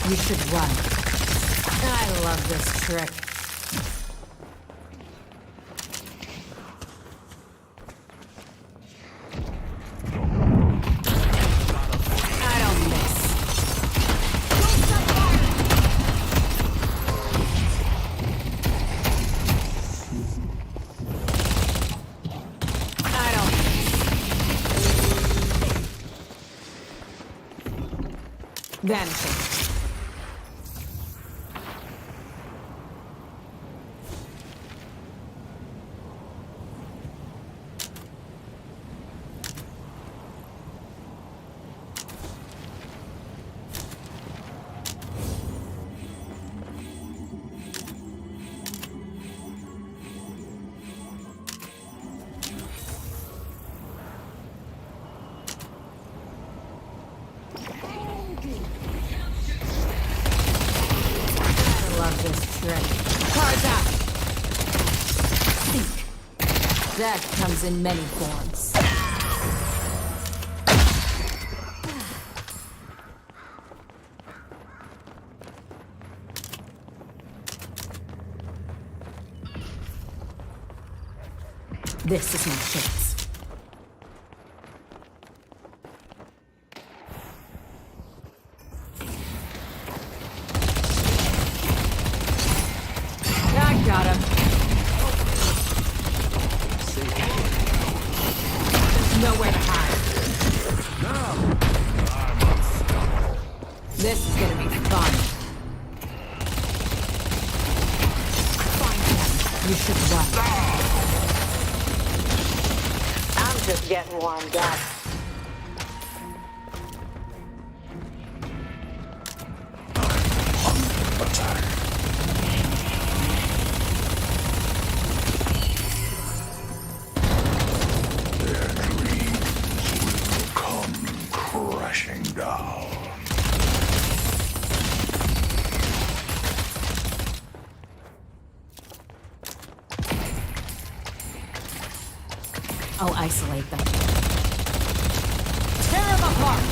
[SPEAKER 9] You should run. I love this trick. I don't miss. I don't miss. Vanishing. I love this trick. Cards out. Seek. Death comes in many forms. This is my chance. I got him. There's nowhere to hide. This is gonna be fun. Find him. You should run.
[SPEAKER 8] I'm just getting warmed up.
[SPEAKER 4] Attack. Their dreams will come crashing down.
[SPEAKER 9] I'll isolate them. Tear them apart!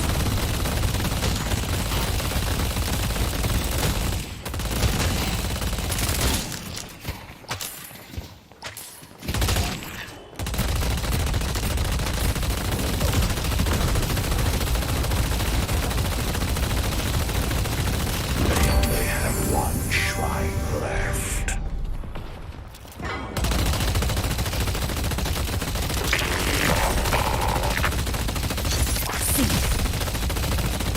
[SPEAKER 4] They only have one shrine left.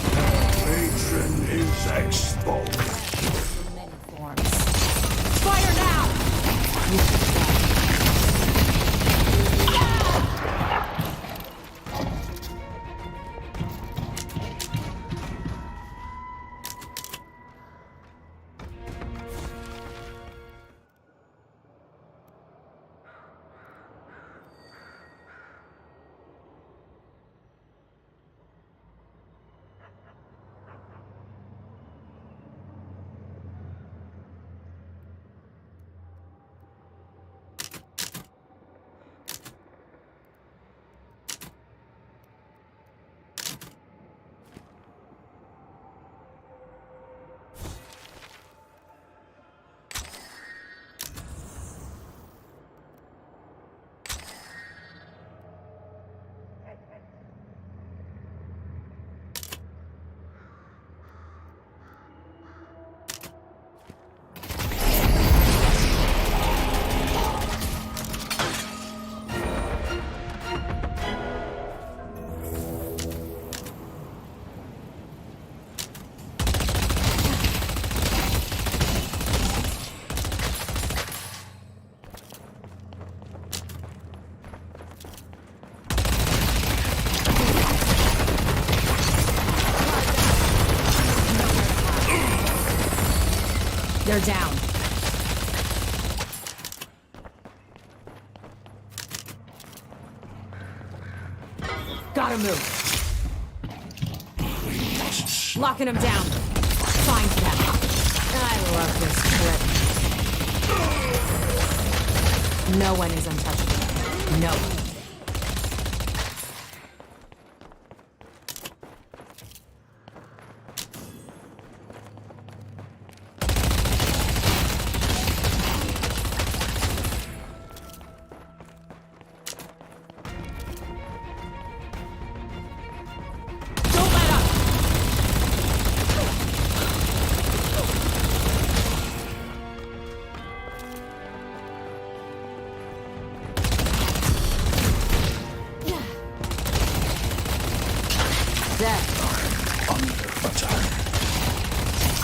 [SPEAKER 4] Patron is exposed.
[SPEAKER 9] In many forms. Fire now! You should die. They're down. Gotta move. Locking them down. Find them. I love this trip. No one is untouchable. No.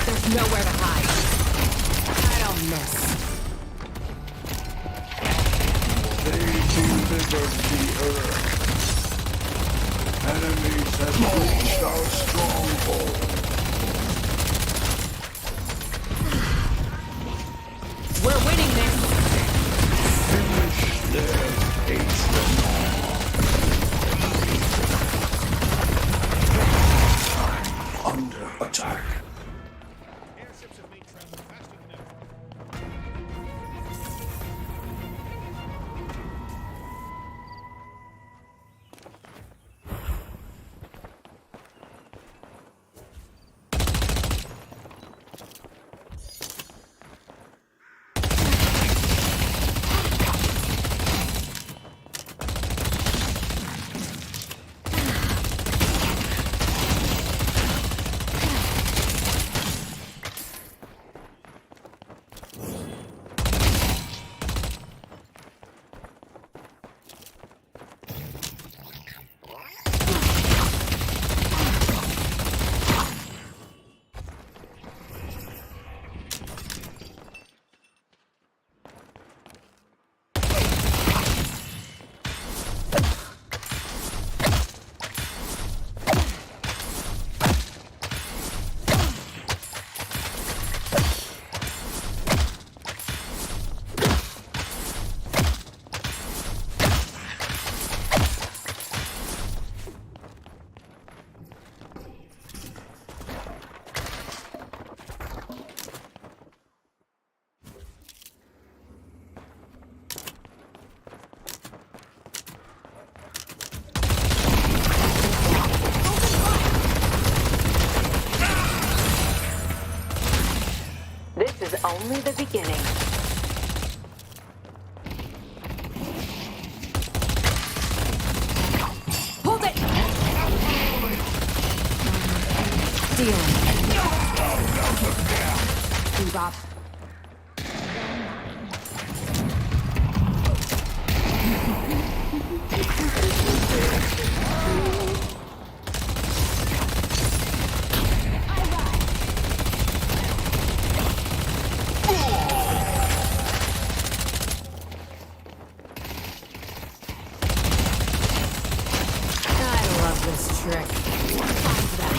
[SPEAKER 9] There's nowhere to hide. I don't miss.
[SPEAKER 4] They delivered the earth. Enemies have reached our stronghold.
[SPEAKER 9] We're winning this.
[SPEAKER 4] Finish their hatred. Under attack.
[SPEAKER 5] Airships have made travel faster than ever.
[SPEAKER 8] This is only the beginning.
[SPEAKER 9] Hold it! Dealing. Bebop. I love this trick. Find them.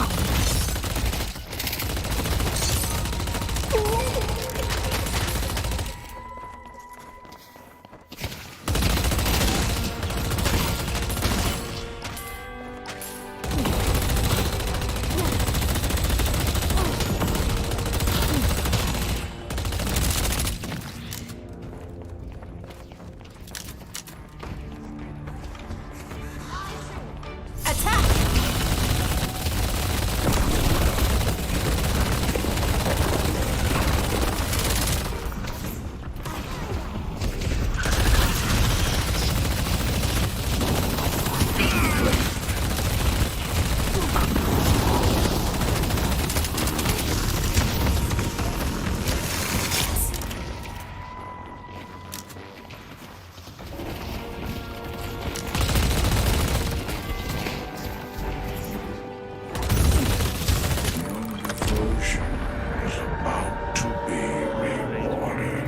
[SPEAKER 4] Devotion is about to be rewarded.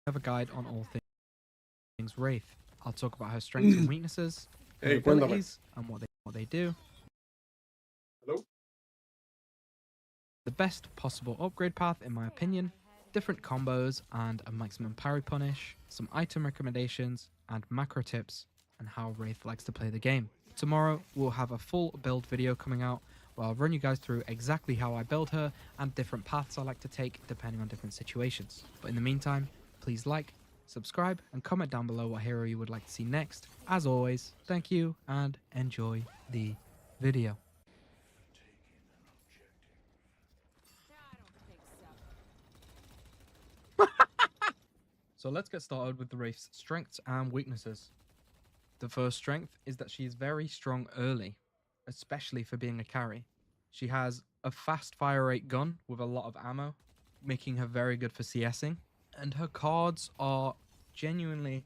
[SPEAKER 10] have a guide on all things Wraith. I'll talk about her strengths and weaknesses, her
[SPEAKER 1] Hey, cuéntame.
[SPEAKER 10] abilities, and what they do.
[SPEAKER 1] Hello?
[SPEAKER 10] The best possible upgrade path, in my opinion, different combos and a maximum parry punish, some item recommendations, and macro tips, and how Wraith likes to play the game. Tomorrow, we'll have a full build video coming out where I'll run you guys through exactly how I build her and different paths I like to take depending on different situations. But in the meantime, please like, subscribe, and comment down below what hero you would like to see next. As always, thank you and enjoy the video. So let's get started with the Wraith's strengths and weaknesses. The first strength is that she is very strong early, especially for being a carry. She has a fast fire rate gun with a lot of ammo, making her very good for CSing, and her cards are genuinely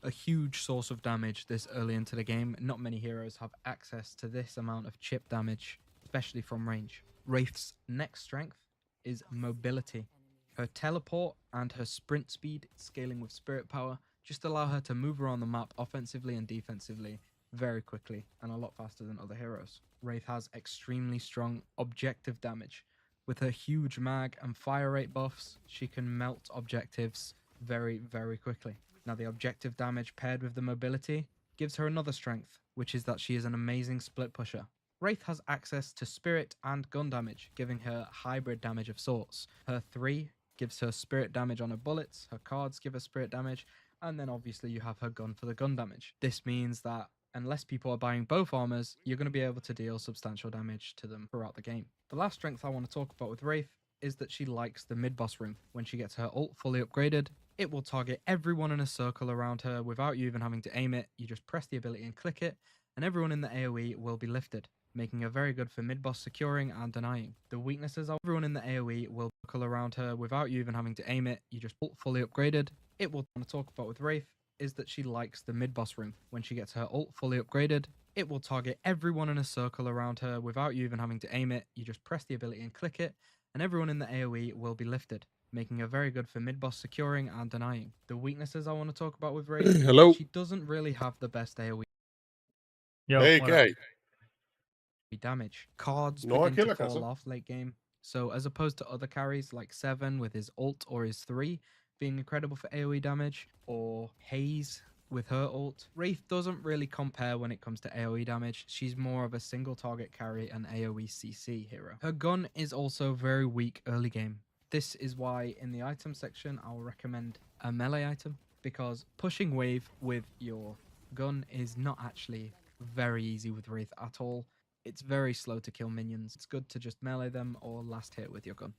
[SPEAKER 10] a huge source of damage this early into the game. Not many heroes have access to this amount of chip damage, especially from range. Wraith's next strength is mobility. Her teleport and her sprint speed, scaling with spirit power, just allow her to move around the map offensively and defensively very quickly and a lot faster than other heroes. Wraith has extremely strong objective damage. With her huge mag and fire rate buffs, she can melt objectives very, very quickly. Now the objective damage paired with the mobility gives her another strength, which is that she is an amazing split pusher. Wraith has access to spirit and gun damage, giving her hybrid damage of sorts. Her 3 gives her spirit damage on her bullets, her cards give her spirit damage, and then obviously you have her gun for the gun damage. This means that unless people are buying both armors, you're going to be able to deal substantial damage to them throughout the game. The last strength I want to talk about with Wraith is that she likes the mid-boss room. When she gets her ult fully upgraded, it will target everyone in a circle around her without you even having to aim it. You just press the ability and click it, and everyone in the AoE will be lifted, making her very good for mid-boss securing and denying. The weaknesses are everyone in the AoE will circle around her without you even having to aim it. You just ult fully upgraded. It will want to talk about with Wraith is that she likes the mid-boss room. When she gets her ult fully upgraded, it will target everyone in a circle around her without you even having to aim it. You just press the ability and click it, and everyone in the AoE will be lifted, making her very good for mid-boss securing and denying. The weaknesses I want to talk about with Wraith is
[SPEAKER 1] Hello?
[SPEAKER 10] that she doesn't really have the best AoE
[SPEAKER 3] Yo,
[SPEAKER 1] Hey,
[SPEAKER 3] what
[SPEAKER 1] ¿qué
[SPEAKER 3] up?
[SPEAKER 1] hay?
[SPEAKER 10] damage. Cards
[SPEAKER 1] No,
[SPEAKER 10] begin
[SPEAKER 1] aquí en
[SPEAKER 10] to
[SPEAKER 1] la
[SPEAKER 10] fall
[SPEAKER 1] casa.
[SPEAKER 10] off late game, so as opposed to other carries like 7 with his ult or his 3 being incredible for AoE damage, or Haze with her ult, Wraith doesn't really compare when it comes to AoE damage. She's more of a single target carry and AoE CC hero. Her gun is also very weak early game. This is why in the item section I'll recommend a melee item, because pushing wave with your gun is not actually very easy with Wraith at all. It's very slow to kill minions. It's good to just melee them or last hit with your gun.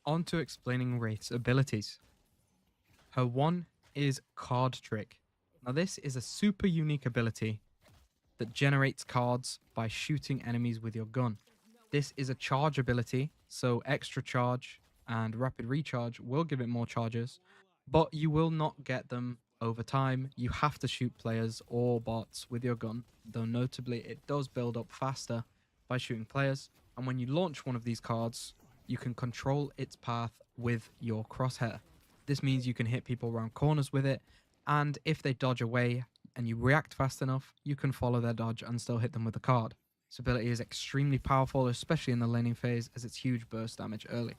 [SPEAKER 10] On to explaining Wraith's abilities. Her 1 is Card Trick. Now this is a super unique ability that generates cards by shooting enemies with your gun. This is a charge ability, so extra charge and rapid recharge will give it more charges, but you will not get them over time. You have to shoot players or bots with your gun, though notably it does build up faster by shooting players. And when you launch one of these cards, you can control its path with your crosshair. This means you can hit people around corners with it, and if they dodge away and you react fast enough, you can follow their dodge and still hit them with the card. This ability is extremely powerful, especially in the laning phase, as it's huge burst damage early.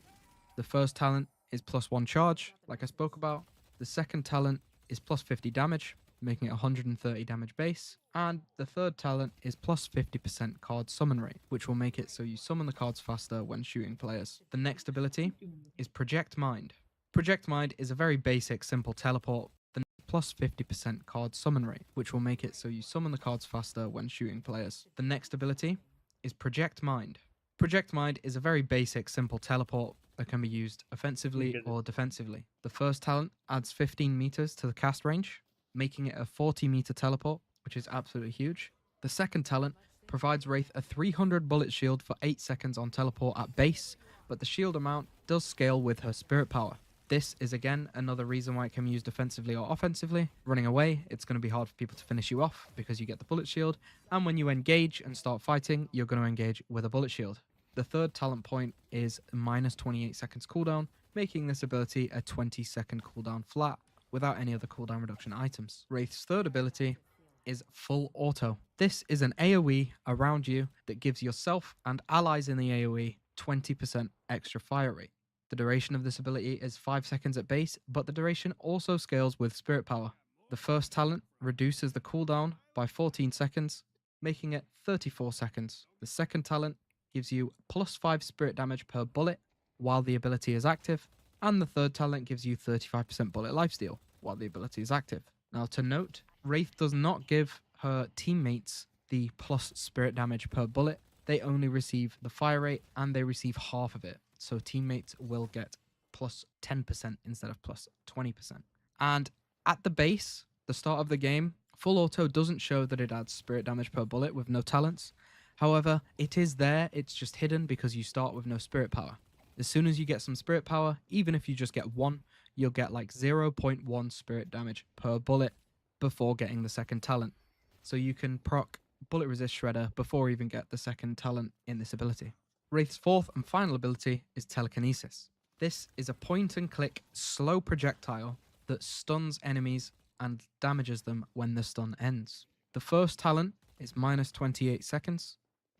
[SPEAKER 10] The first talent is +1 charge, like I spoke about. The second talent is +50 damage, making it 130 damage base. And the third talent is +50% card summon rate, which will make it so you summon the cards faster when shooting players. The next ability is Project Mind. Project Mind is a very basic, simple teleport, the +50% card summon rate, which will make it so you summon the cards faster when shooting players. The next ability is Project Mind. Project Mind is a very basic, simple teleport that can be used offensively or defensively. The first talent adds 15 meters to the cast range, making it a 40-meter teleport, which is absolutely huge. The second talent provides Wraith a 300 bullet shield for 8 seconds on teleport at base, but the shield amount does scale with her spirit power. This is again another reason why it can be used defensively or offensively. Running away, it's going to be hard for people to finish you off because you get the bullet shield, and when you engage and start fighting, you're going to engage with a bullet shield. The third talent point is -28 seconds cooldown, making this ability a 20-second cooldown flat without any other cooldown reduction items. Wraith's third ability is Full Auto. This is an AoE around you that gives yourself and allies in the AoE 20% extra fire rate. The duration of this ability is 5 seconds at base, but the duration also scales with spirit power. The first talent reduces the cooldown by 14 seconds, making it 34 seconds. The second talent gives you plus 5 spirit damage per bullet while the ability is active, and the third talent gives you 35% bullet lifesteal while the ability is active. Now to note, Wraith does not give her teammates the plus spirit damage per bullet. They only receive the fire rate and they receive half of it. So teammates will get plus 10% instead of plus 20%. And at the base, the start of the game, Full Auto doesn't show that it adds spirit damage per bullet with no talents. However, it is there, it's just hidden because you start with no spirit power. As soon as you get some spirit power, even if you just get one, you'll get like 0.1 spirit damage per bullet before getting the second talent. So you can proc Bullet Resist Shredder before even get the second talent in this ability. Wraith's fourth and final ability is Telekinesis. This is a point and click slow projectile that stuns enemies and damages them when the stun ends. The first talent is minus 28 seconds.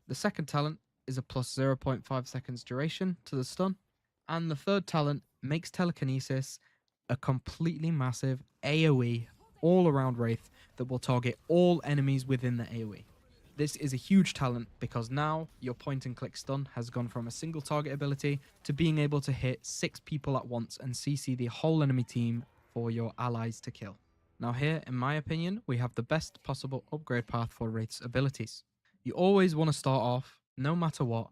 [SPEAKER 10] The second talent is a plus 0.5 seconds duration to the stun. And the third talent makes Telekinesis a completely massive AoE all around Wraith that will target all enemies within the AoE. This is a huge talent because now your point and click stun has gone from a single target ability to being able to hit 6 people at once and CC the whole enemy team for your allies to kill. Now here, in my opinion, we have the best possible upgrade path for Wraith's abilities. You always want to start off, no matter what,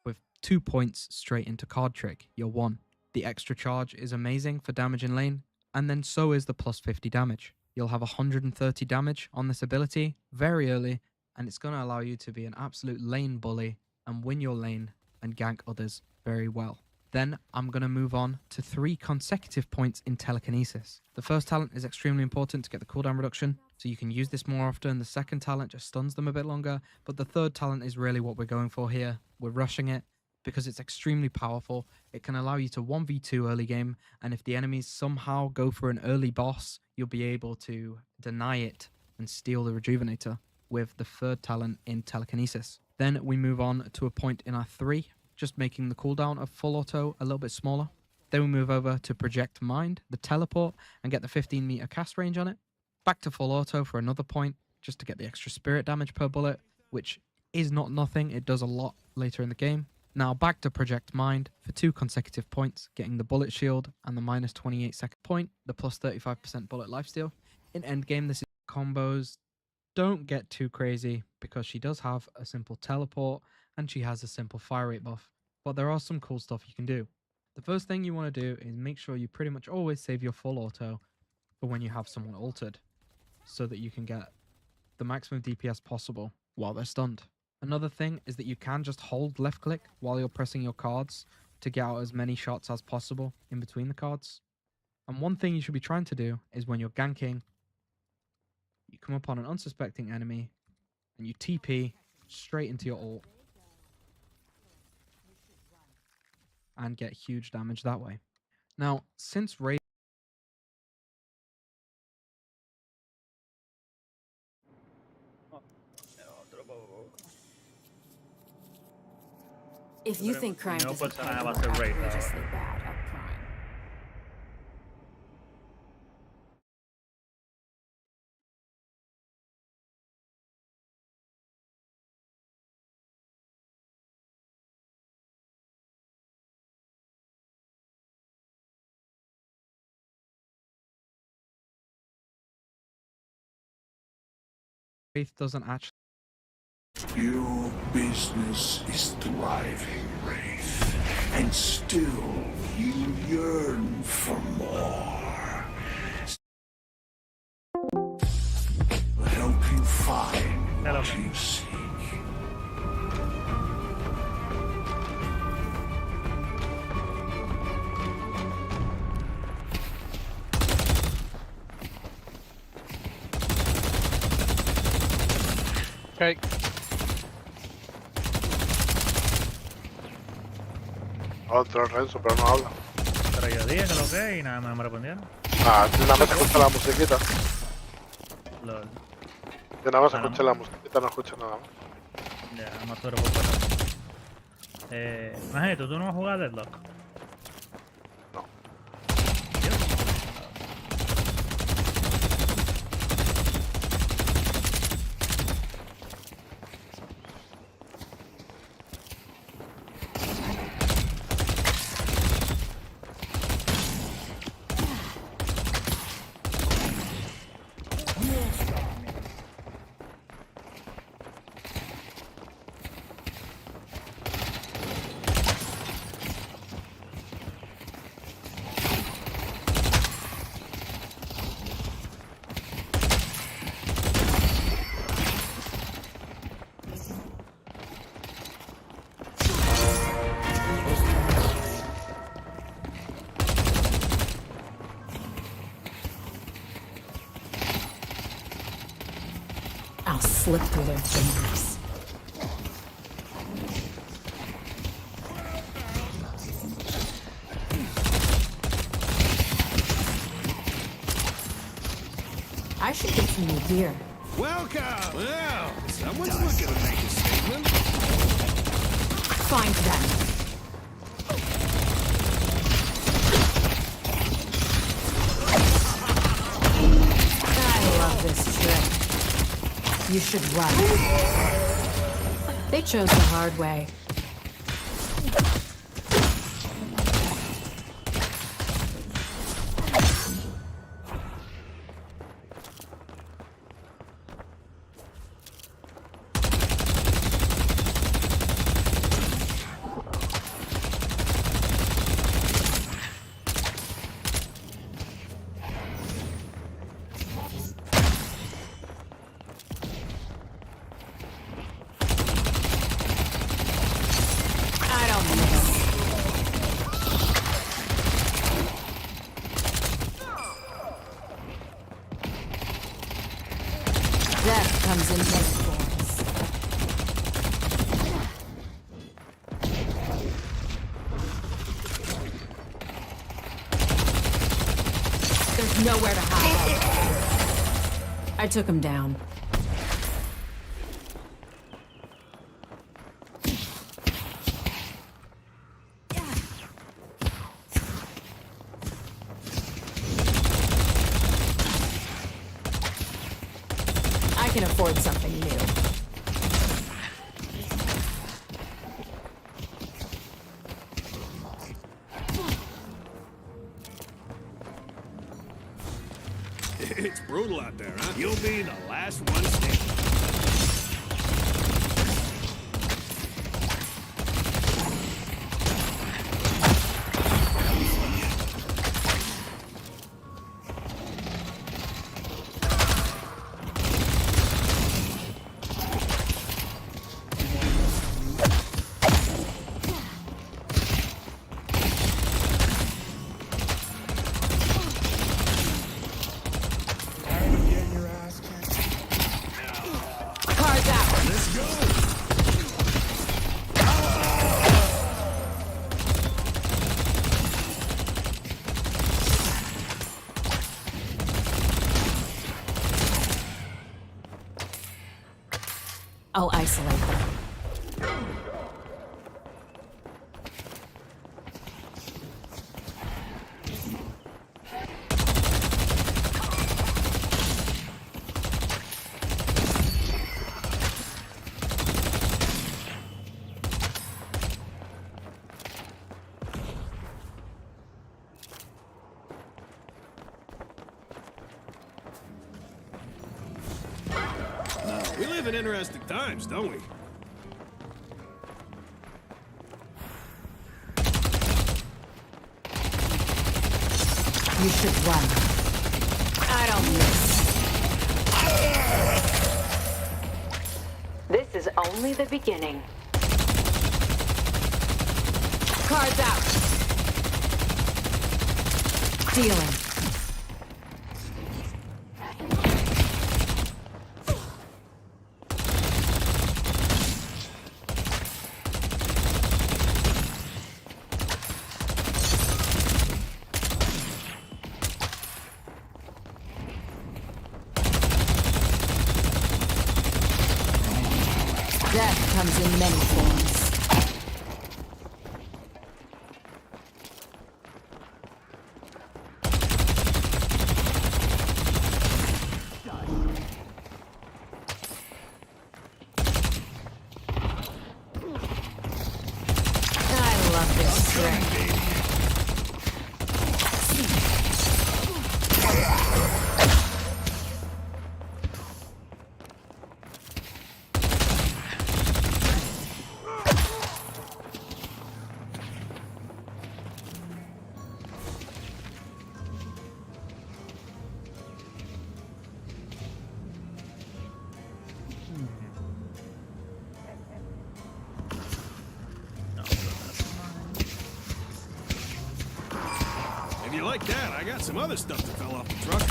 [SPEAKER 10] with 2 points straight into card trick, your 1. The extra charge is amazing for damage in lane, and then so is the plus 50 damage. You'll have 130 damage on this ability very early, and it's going to allow you to be an absolute lane bully and win your lane and gank others very well. Then I'm going to move on to 3 consecutive points in Telekinesis. The first talent is extremely important to get the cooldown reduction, so you can use this more often. The second talent just stuns them a bit longer, but the third talent is really what we're going for here. We're rushing it because it's extremely powerful. It can allow you to 1v2 early game, and if the enemies somehow go for an early boss, you'll be able to deny it and steal the Rejuvenator with the third talent in Telekinesis. Then we move on to a point in our 3, just making the cooldown of Full Auto a little bit smaller. Then we move over to Project Mind, the teleport, and get the 15 meter cast range on it. Back to Full Auto for another point, just to get the extra spirit damage per bullet, which is not nothing, it does a lot later in the game. Now back to Project Mind for 2 consecutive points, getting the bullet shield and the minus 28 second point, the plus 35% bullet lifesteal. In endgame, this is combos. Don't get too crazy because she does have a simple teleport and she has a simple fire rate buff, but there are some cool stuff you can do. The first thing you want to do is make sure you pretty much always save your Full Auto for when you have someone altered, so that you can get the maximum DPS possible while they're stunned. Another thing is that you can just hold left click while you're pressing your cards to get out as many shots as possible in between the cards. And one thing you should be trying to do is when you're ganking, you come upon an unsuspecting enemy and you TP straight into your ult and get huge damage that way. Now, since Wraith
[SPEAKER 9] If you think crime
[SPEAKER 3] no
[SPEAKER 9] doesn't
[SPEAKER 3] pasa
[SPEAKER 9] pay,
[SPEAKER 3] nada, va a
[SPEAKER 9] you're
[SPEAKER 3] ser Wraith
[SPEAKER 9] outrageously
[SPEAKER 3] ahora.
[SPEAKER 9] bad at crime.
[SPEAKER 10] doesn't actually
[SPEAKER 4] Your business is thriving, Wraith, and still you yearn for more. I'll help you find what you seek.
[SPEAKER 1] Okay.
[SPEAKER 11] Otro Renzo, pero no habla.
[SPEAKER 3] Pero yo dije que lo que y nada más me respondieron.
[SPEAKER 11] Ah, yo nada más escucho la musiquita.
[SPEAKER 3] Lol.
[SPEAKER 11] Yo nada más
[SPEAKER 3] Ah, no.
[SPEAKER 11] escucho la musiquita, no escucho nada más.
[SPEAKER 3] Ya, no te preocupes. Majito, ¿tú no vas a jugar Deadlock?
[SPEAKER 11] No.
[SPEAKER 9] I'll slip through their fingers. I should get some new gear.
[SPEAKER 5] Welcome! Well, someone's looking to make a statement.
[SPEAKER 9] Find them. I love this trick. You should run. They chose the hard way. I don't miss. Death comes in many forms. There's nowhere to hide. I took him down. I can afford something new.
[SPEAKER 5] It's brutal out there, huh? You'll be the last one standing.
[SPEAKER 9] Cards out.
[SPEAKER 5] Let's go!
[SPEAKER 9] I'll isolate them.
[SPEAKER 5] We live in interesting times, don't we?
[SPEAKER 9] You should run. I don't miss.
[SPEAKER 8] This is only the beginning.
[SPEAKER 9] Cards out. Dealing. Death comes in many forms. I love this strength.
[SPEAKER 5] If you like that, I got some other stuff that fell off the truck.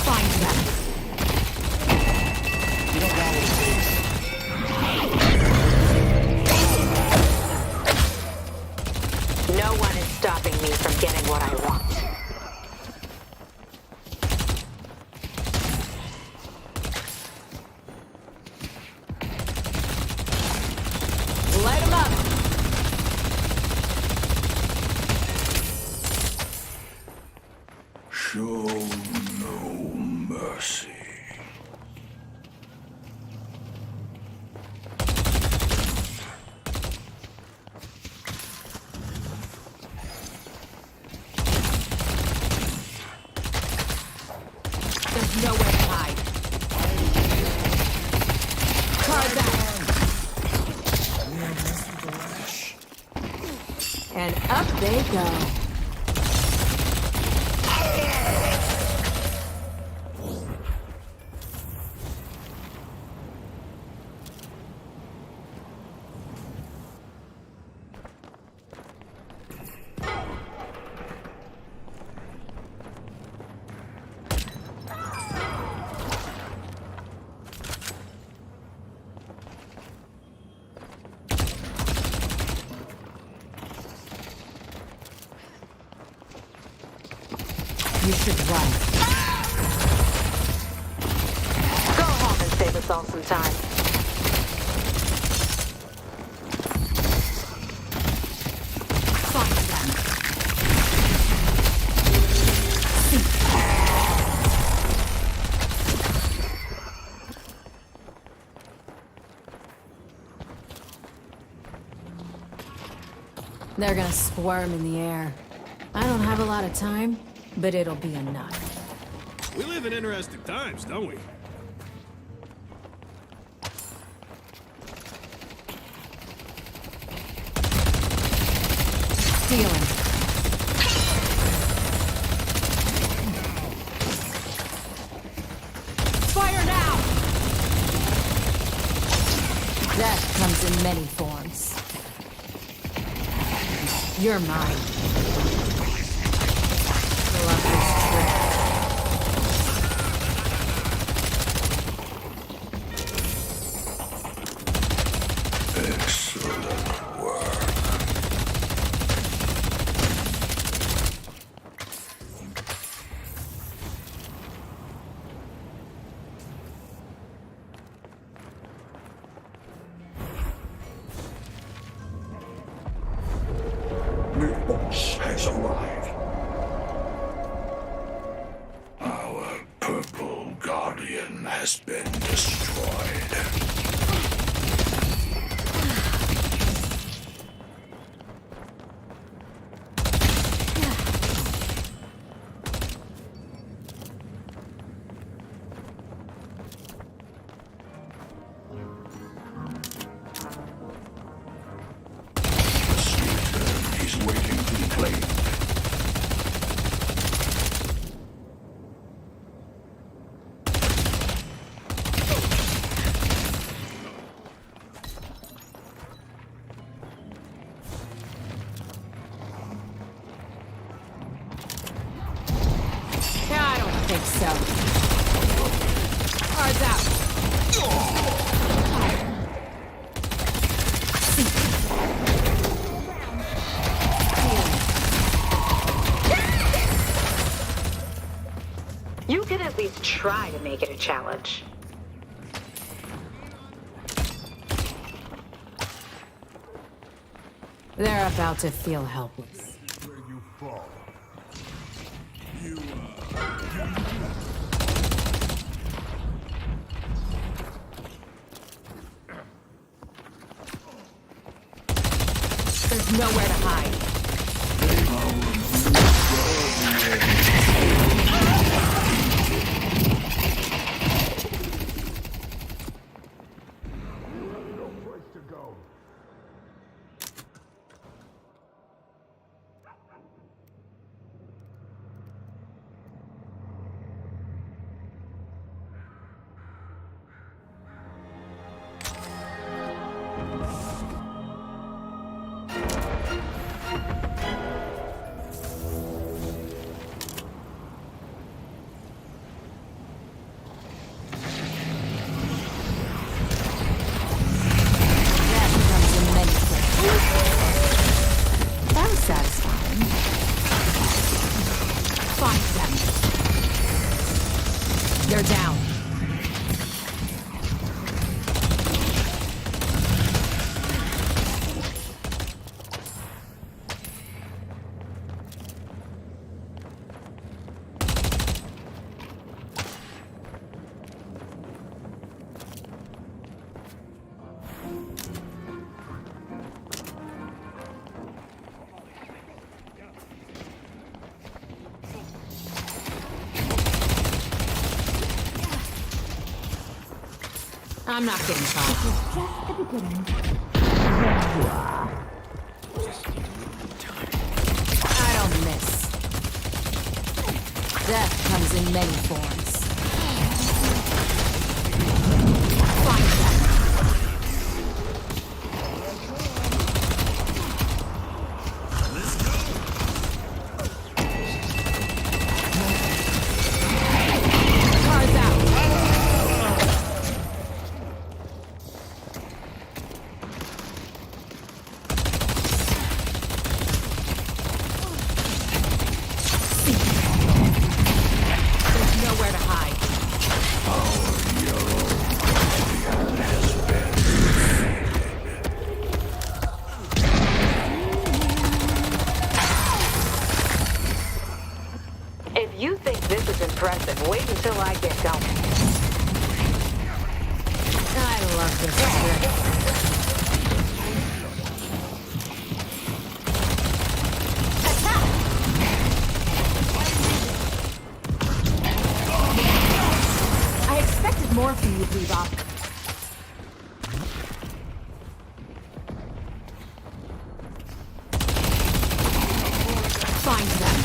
[SPEAKER 9] Find them.
[SPEAKER 8] No one is stopping me from getting what I want.
[SPEAKER 9] Light 'em up.
[SPEAKER 4] Show no mercy.
[SPEAKER 9] There's nowhere to hide. Card that. And up they go. You should run.
[SPEAKER 8] Go home and save us all some time.
[SPEAKER 9] Find them. They're gonna squirm in the air. I don't have a lot of time, but it'll be enough.
[SPEAKER 5] We live in interesting times, don't we?
[SPEAKER 9] Stealing. Fire now! Death comes in many forms. You're mine. Love this trick.
[SPEAKER 4] Excellent work. The boss has arrived. Our purple guardian has been destroyed. He's waiting to be claimed.
[SPEAKER 9] I don't think so. Cards out.
[SPEAKER 8] You could at least try to make it a challenge.
[SPEAKER 9] They're about to feel helpless. There's nowhere to hide. That was satisfying. Find them. They're down. I'm not getting caught. I don't miss. Death comes in many forms. Find them. Car's out. Nowhere to hide.
[SPEAKER 8] If you think this is impressive, wait until I get going.
[SPEAKER 9] I love this trick. I expected more from you, Bebop. Find them.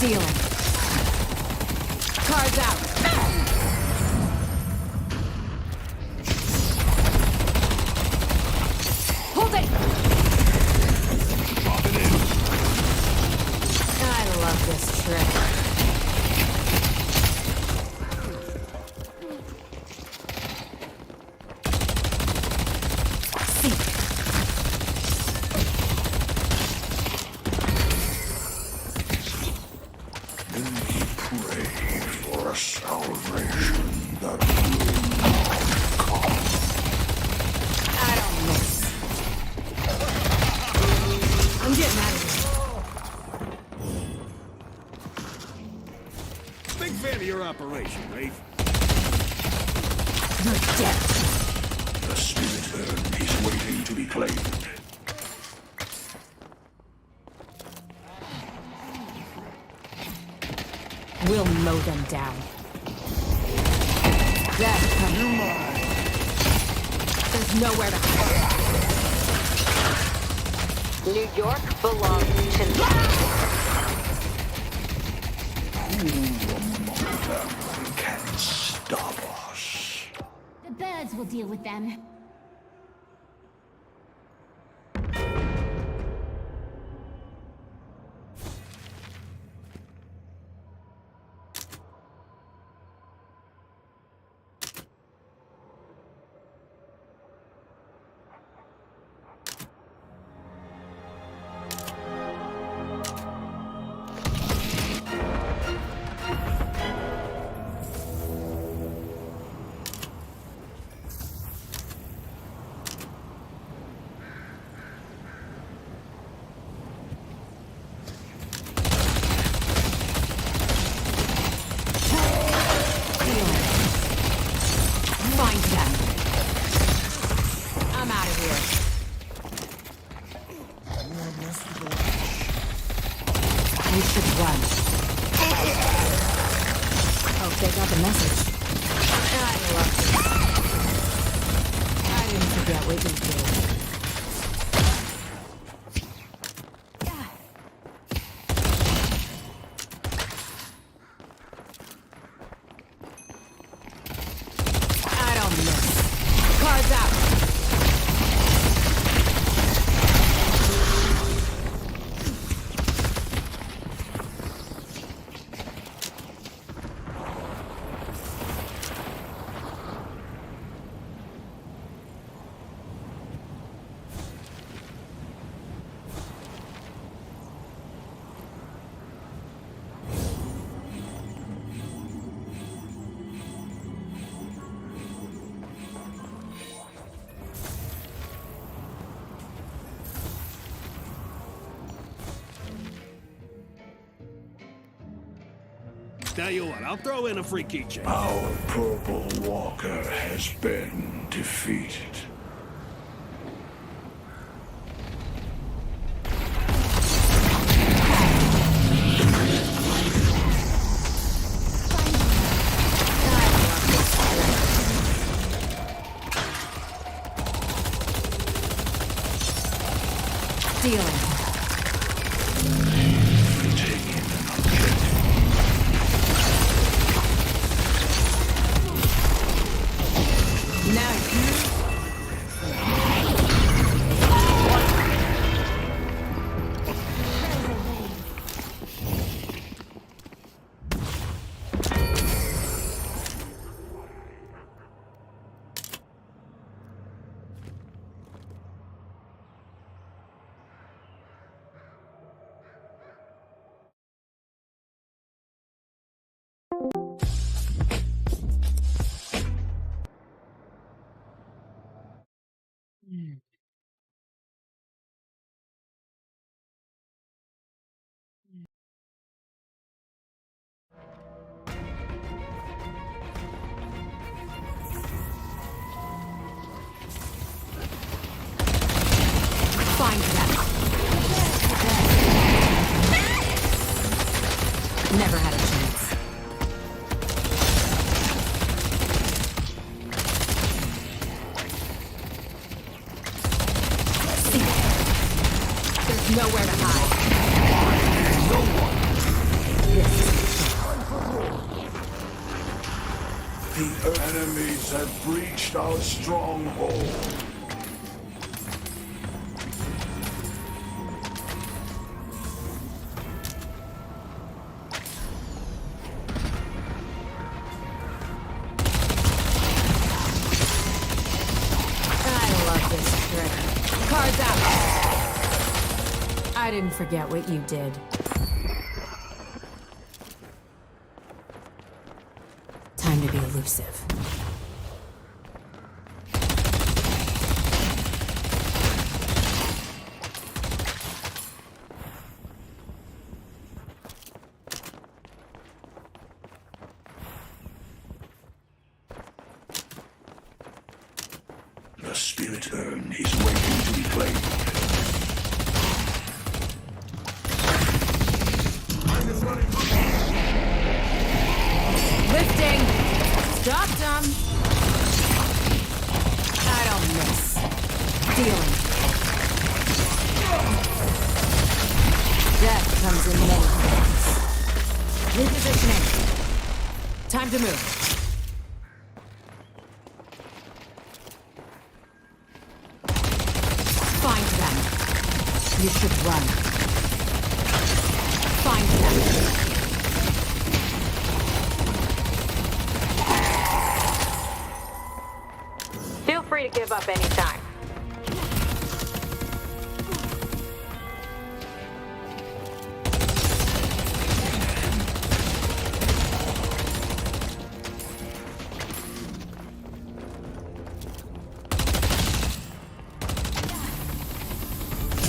[SPEAKER 9] Dealing. Cards out. Hold it. I love this trick.
[SPEAKER 4] Pray for a salvation that will not come.
[SPEAKER 9] I don't miss. I'm getting out of here.
[SPEAKER 5] Big fan of your operation, Rafe.
[SPEAKER 9] You're dead.
[SPEAKER 4] The spirit urn is waiting to be claimed.
[SPEAKER 9] We'll mow them down. Death comes. There's nowhere to hide.
[SPEAKER 8] New York belongs to me.
[SPEAKER 4] Who Davos.
[SPEAKER 6] The birds will deal with them.
[SPEAKER 9] Find them. I'm out of here. We should run. Oh, they got the message. I love this. I didn't forget what you did. Cards out.
[SPEAKER 5] Tell you what, I'll throw in a free keychain.
[SPEAKER 4] Our purple walker has been defeated.
[SPEAKER 9] Dealing. Now you. Find them. Never had a chance. See it. There's nowhere to hide. No one.
[SPEAKER 4] The enemies have breached our stronghold.
[SPEAKER 9] Cards out. I didn't forget what you did. Time to be elusive.
[SPEAKER 4] The spirit urn is waiting to be claimed.
[SPEAKER 9] Lifting! Stop them! I don't miss. Dealing. Death comes in many forms. Repositioning. Time to move. You should run. Find them.
[SPEAKER 8] Feel free to give up anytime.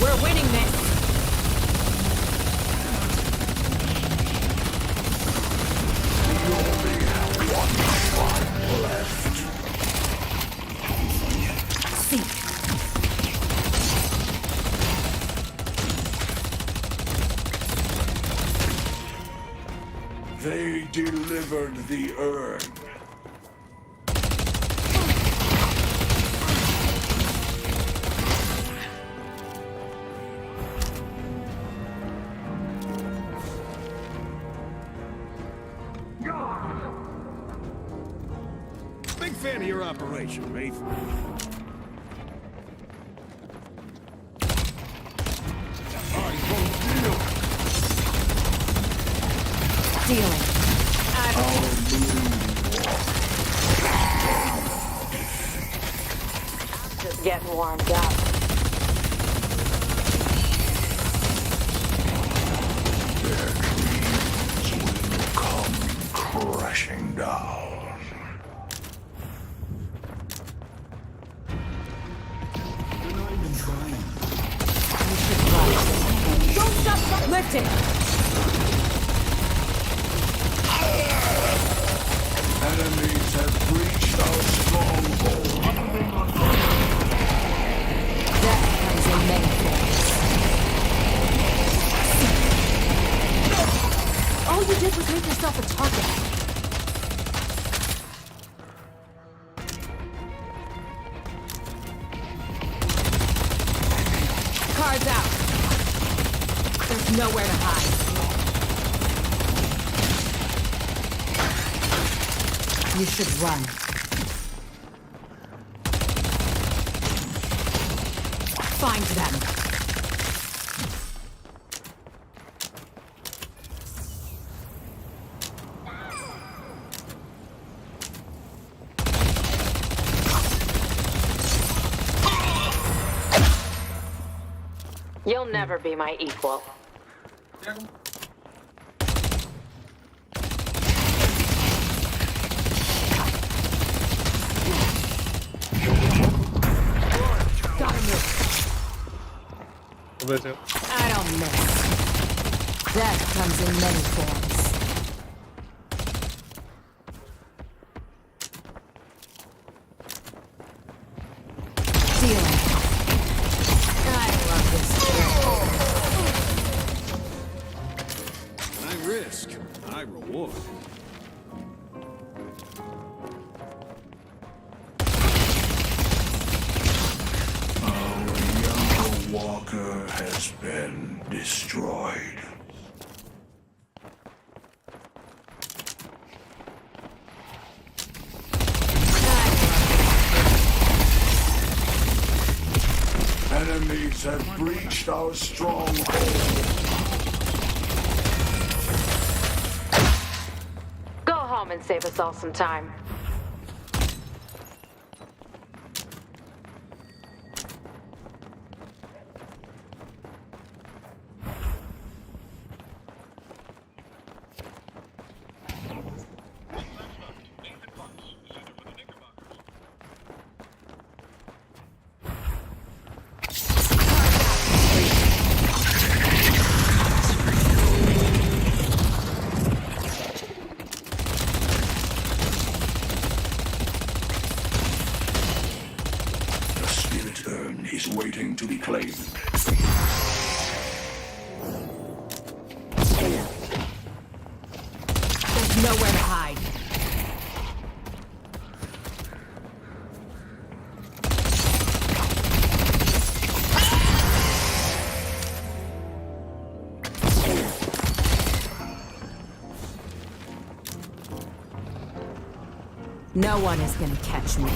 [SPEAKER 9] We're winning this.
[SPEAKER 4] They delivered the urn.
[SPEAKER 5] Big fan of your operation, mate.
[SPEAKER 9] Dealing.
[SPEAKER 8] Just getting warmed up.
[SPEAKER 4] Their dreams will come crashing down.
[SPEAKER 9] Don't stop! Lift it!
[SPEAKER 4] Enemies have breached our stronghold.
[SPEAKER 9] Death comes in many forms. All you did was make yourself a target. Cards out. There's nowhere to hide. You should run. Find them.
[SPEAKER 8] You'll never be my equal.
[SPEAKER 9] I don't miss. Death comes in many forms. Dealing. I love this.
[SPEAKER 5] When I risk, I reward.
[SPEAKER 4] Walker has been destroyed. Enemies have breached our stronghold.
[SPEAKER 8] Go home and save us all some time.
[SPEAKER 4] Is waiting to be claimed.
[SPEAKER 9] There's nowhere to hide. No one is gonna catch me.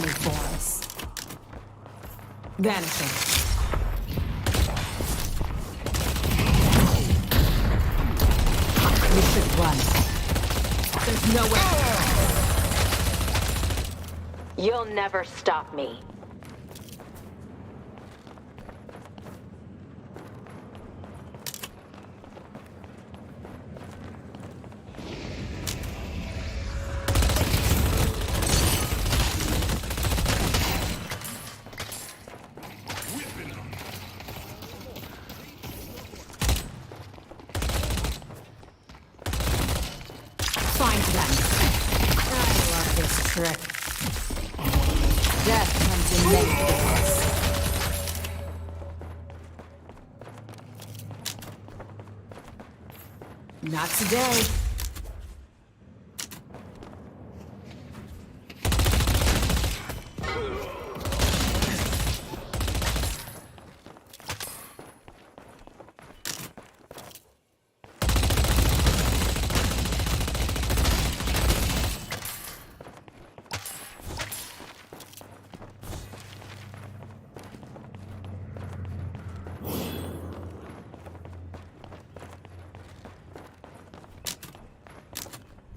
[SPEAKER 9] many forms. Vanishing. You should run. There's no way.
[SPEAKER 8] You'll never stop me.
[SPEAKER 9] Find them. I love this trick. Death comes in many forms. Not today.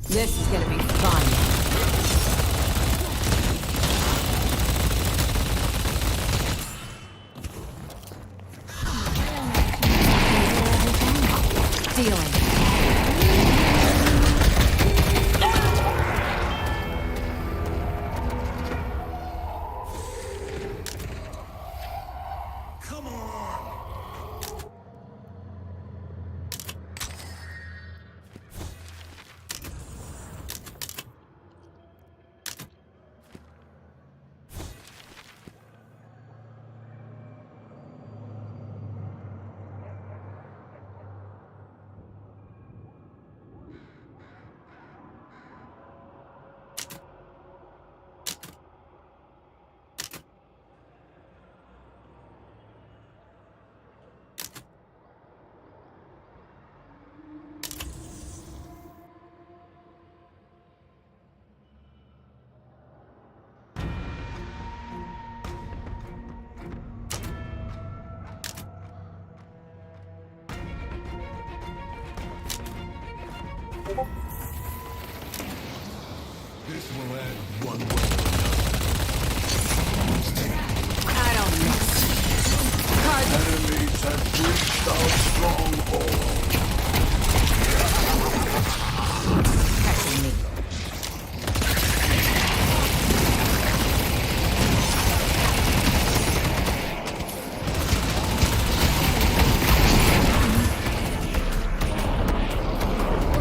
[SPEAKER 9] This is gonna be fun. Dealing.
[SPEAKER 4] This will end one way.
[SPEAKER 9] I don't miss.
[SPEAKER 4] Enemies have breached our stronghold.
[SPEAKER 9] Catching me.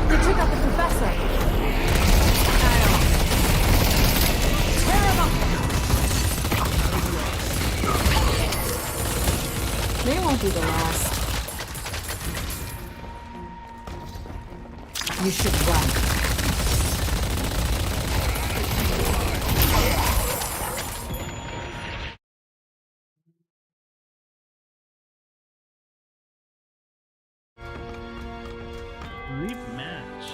[SPEAKER 6] They took out the professor.
[SPEAKER 9] I don't.
[SPEAKER 6] Tear him up.
[SPEAKER 9] They won't be the last. You should run.
[SPEAKER 3] Rematch.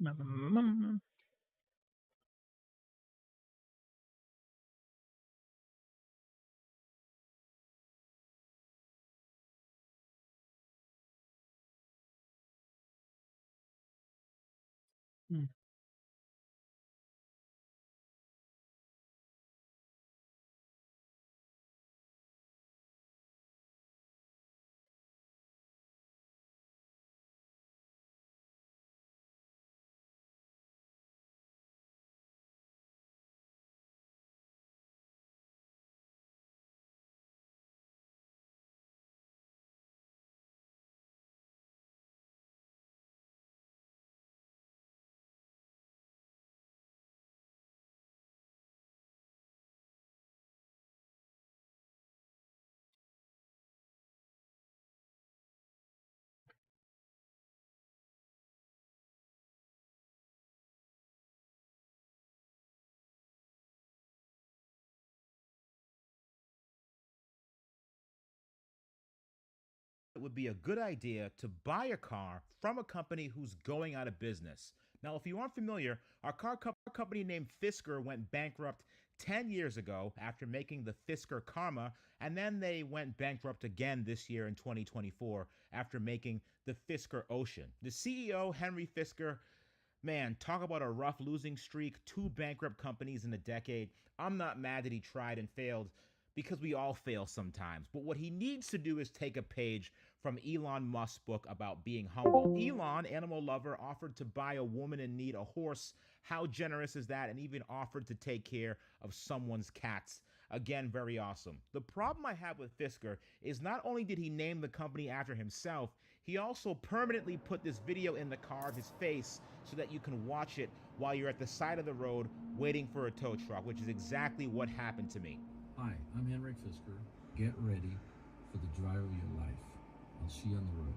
[SPEAKER 3] Hmm.
[SPEAKER 12] It would be a good idea to buy a car from a company who's going out of business. Now, if you aren't familiar, our company named Fisker went bankrupt 10 years ago after making the Fisker Karma, and then they went bankrupt again this year in 2024 after making the Fisker Ocean. The CEO, Henry Fisker, man, talk about a rough losing streak, 2 bankrupt companies in a decade. I'm not mad that he tried and failed because we all fail sometimes. But what he needs to do is take a page from Elon Musk's book about being humble. Elon, animal lover, offered to buy a woman in need a horse. How generous is that? And even offered to take care of someone's cats. Again, very awesome. The problem I have with Fisker is not only did he name the company after himself, he also permanently put this video in the car of his face so that you can watch it while you're at the side of the road waiting for a tow truck, which is exactly what happened to me.
[SPEAKER 13] Hi, I'm Henrik Fisker. Get ready for the drive of your life. I'll see you on the road.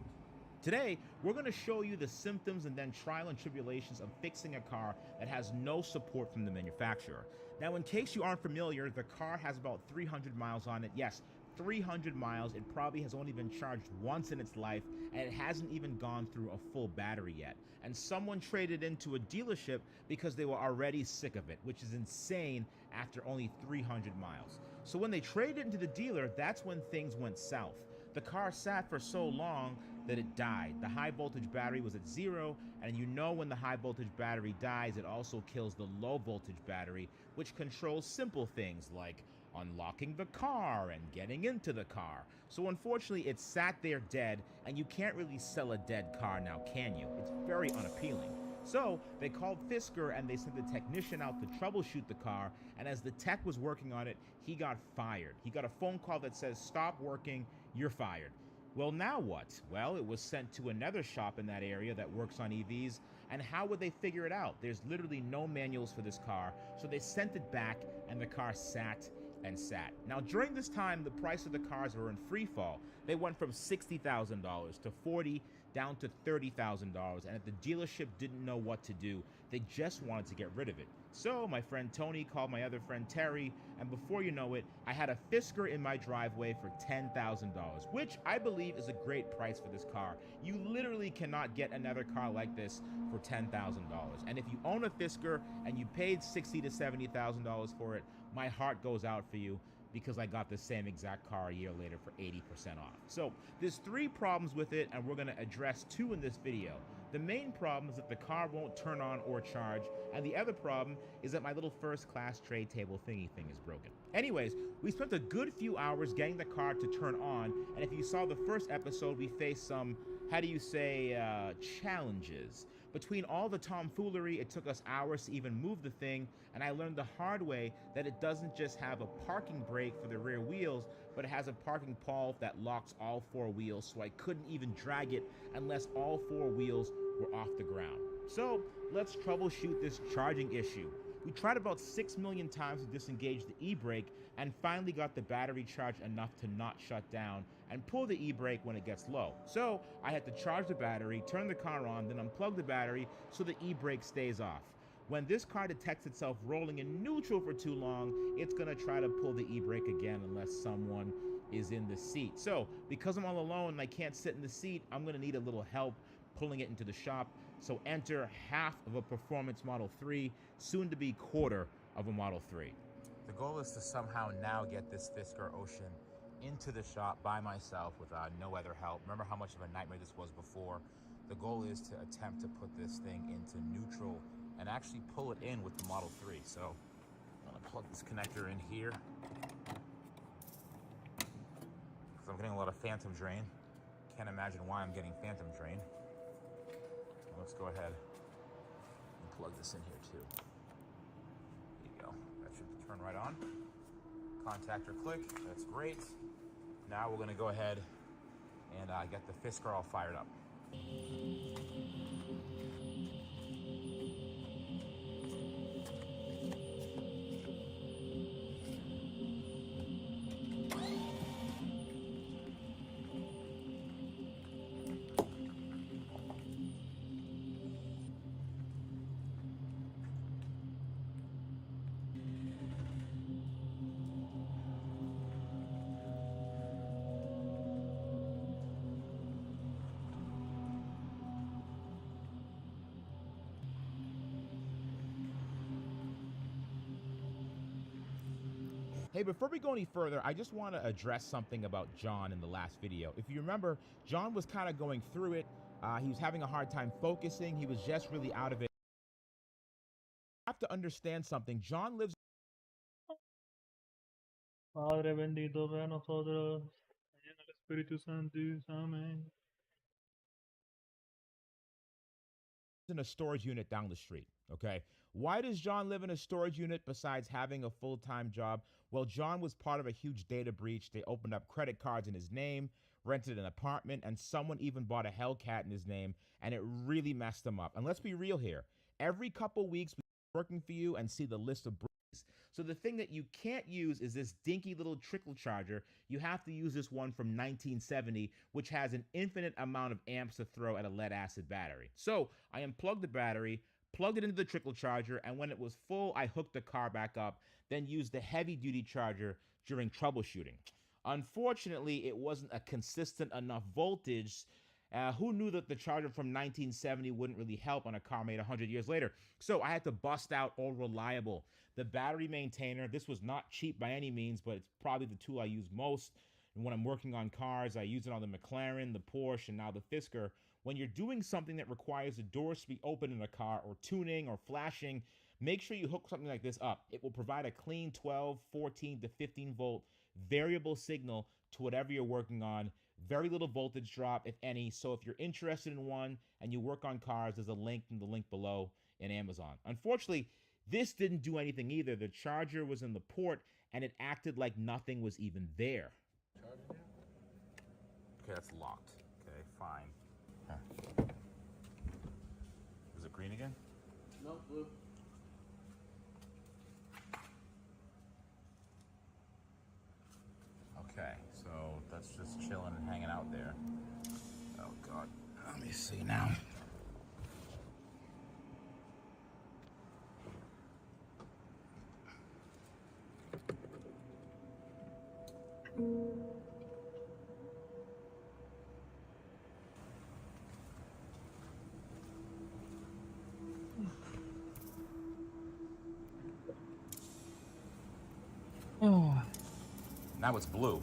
[SPEAKER 12] Today, we're going to show you the symptoms and then trial and tribulations of fixing a car that has no support from the manufacturer. Now, in case you aren't familiar, the car has about 300 miles on it. Yes, 300 miles. It probably has only been charged once in its life, and it hasn't even gone through a full battery yet. And someone traded into a dealership because they were already sick of it, which is insane after only 300 miles. So when they traded into the dealer, that's when things went south. The car sat for so long that it died. The high voltage battery was at 0, and you know when the high voltage battery dies, it also kills the low voltage battery, which controls simple things like unlocking the car and getting into the car. So unfortunately, it sat there dead, and you can't really sell a dead car now, can you? It's very unappealing. So they called Fisker and they sent a technician out to troubleshoot the car, and as the tech was working on it, he got fired. He got a phone call that says, "Stop working, you're fired." Well, now what? Well, it was sent to another shop in that area that works on EVs, and how would they figure it out? There's literally no manuals for this car, so they sent it back, and the car sat and sat. Now, during this time, the price of the cars were in free fall. They went from $60,000 to $40,000 down to $30,000, and if the dealership didn't know what to do, they just wanted to get rid of it. So my friend Tony called my other friend Terry, and before you know it, I had a Fisker in my driveway for $10,000, which I believe is a great price for this car. You literally cannot get another car like this for $10,000. And if you own a Fisker and you paid $60,000 to $70,000 for it, my heart goes out for you, because I got the same exact car a year later for 80% off. So there's 3 problems with it, and we're gonna address 2 in this video. The main problem is that the car won't turn on or charge, and the other problem is that my little first class tray table thingy thing is broken. Anyways, we spent a good few hours getting the car to turn on, and if you saw the first episode, we faced some, how do you say, challenges. Between all the tomfoolery, it took us hours to even move the thing, and I learned the hard way that it doesn't just have a parking brake for the rear wheels, but it has a parking pawl that locks all 4 wheels, so I couldn't even drag it unless all 4 wheels were off the ground. So let's troubleshoot this charging issue. We tried about 6 million times to disengage the e-brake and finally got the battery charged enough to not shut down and pull the e-brake when it gets low. So I had to charge the battery, turn the car on, then unplug the battery so the e-brake stays off. When this car detects itself rolling in neutral for too long, it's gonna try to pull the e-brake again unless someone is in the seat. So because I'm all alone and I can't sit in the seat, I'm gonna need a little help pulling it into the shop. So enter half of a performance Model 3, soon to be quarter of a Model 3. The goal is to somehow now get this Fisker Ocean into the shop by myself with no other help. Remember how much of a nightmare this was before? The goal is to attempt to put this thing into neutral and actually pull it in with the Model 3. So I'm gonna plug this connector in here because I'm getting a lot of phantom drain. Can't imagine why I'm getting phantom drain. Let's go ahead and plug this in here too. There you go. That should turn right on. Contactor click. That's great. Now we're going to go ahead and get the Fisker all fired up. Hey, before we go any further, I just want to address something about John in the last video. If you remember, John was kind of going through it. He was having a hard time focusing. He was just really out of it. You have to understand something. John lives
[SPEAKER 3] Padre bendito ve a nosotros, en el Espíritu Santo, amén.
[SPEAKER 12] in a storage unit down the street, okay? Why does John live in a storage unit besides having a full-time job? Well, John was part of a huge data breach. They opened up credit cards in his name, rented an apartment, and someone even bought a Hellcat in his name, and it really messed him up. And let's be real here. Every couple weeks, we're working for you and see the list of breaches. So the thing that you can't use is this dinky little trickle charger. You have to use this one from 1970, which has an infinite amount of amps to throw at a lead acid battery. So I unplugged the battery, plugged it into the trickle charger, and when it was full, I hooked the car back up, then used the heavy duty charger during troubleshooting. Unfortunately, it wasn't a consistent enough voltage. Who knew that the charger from 1970 wouldn't really help on a car made 100 years later? So I had to bust out All Reliable. The battery maintainer, this was not cheap by any means, but it's probably the tool I use most. And when I'm working on cars, I use it on the McLaren, the Porsche, and now the Fisker. When you're doing something that requires the doors to be open in a car or tuning or flashing, make sure you hook something like this up. It will provide a clean 12, 14 to 15 volt variable signal to whatever you're working on. Very little voltage drop, if any. So if you're interested in one and you work on cars, there's a link in the link below in Amazon. Unfortunately, this didn't do anything either. The charger was in the port and it acted like nothing was even there. Okay, that's locked. Okay, fine. Huh. Is it green again?
[SPEAKER 14] No, blue.
[SPEAKER 12] Okay, so that's just chilling and hanging out there. Oh God, let me see now.
[SPEAKER 3] Oh.
[SPEAKER 12] Now it's blue.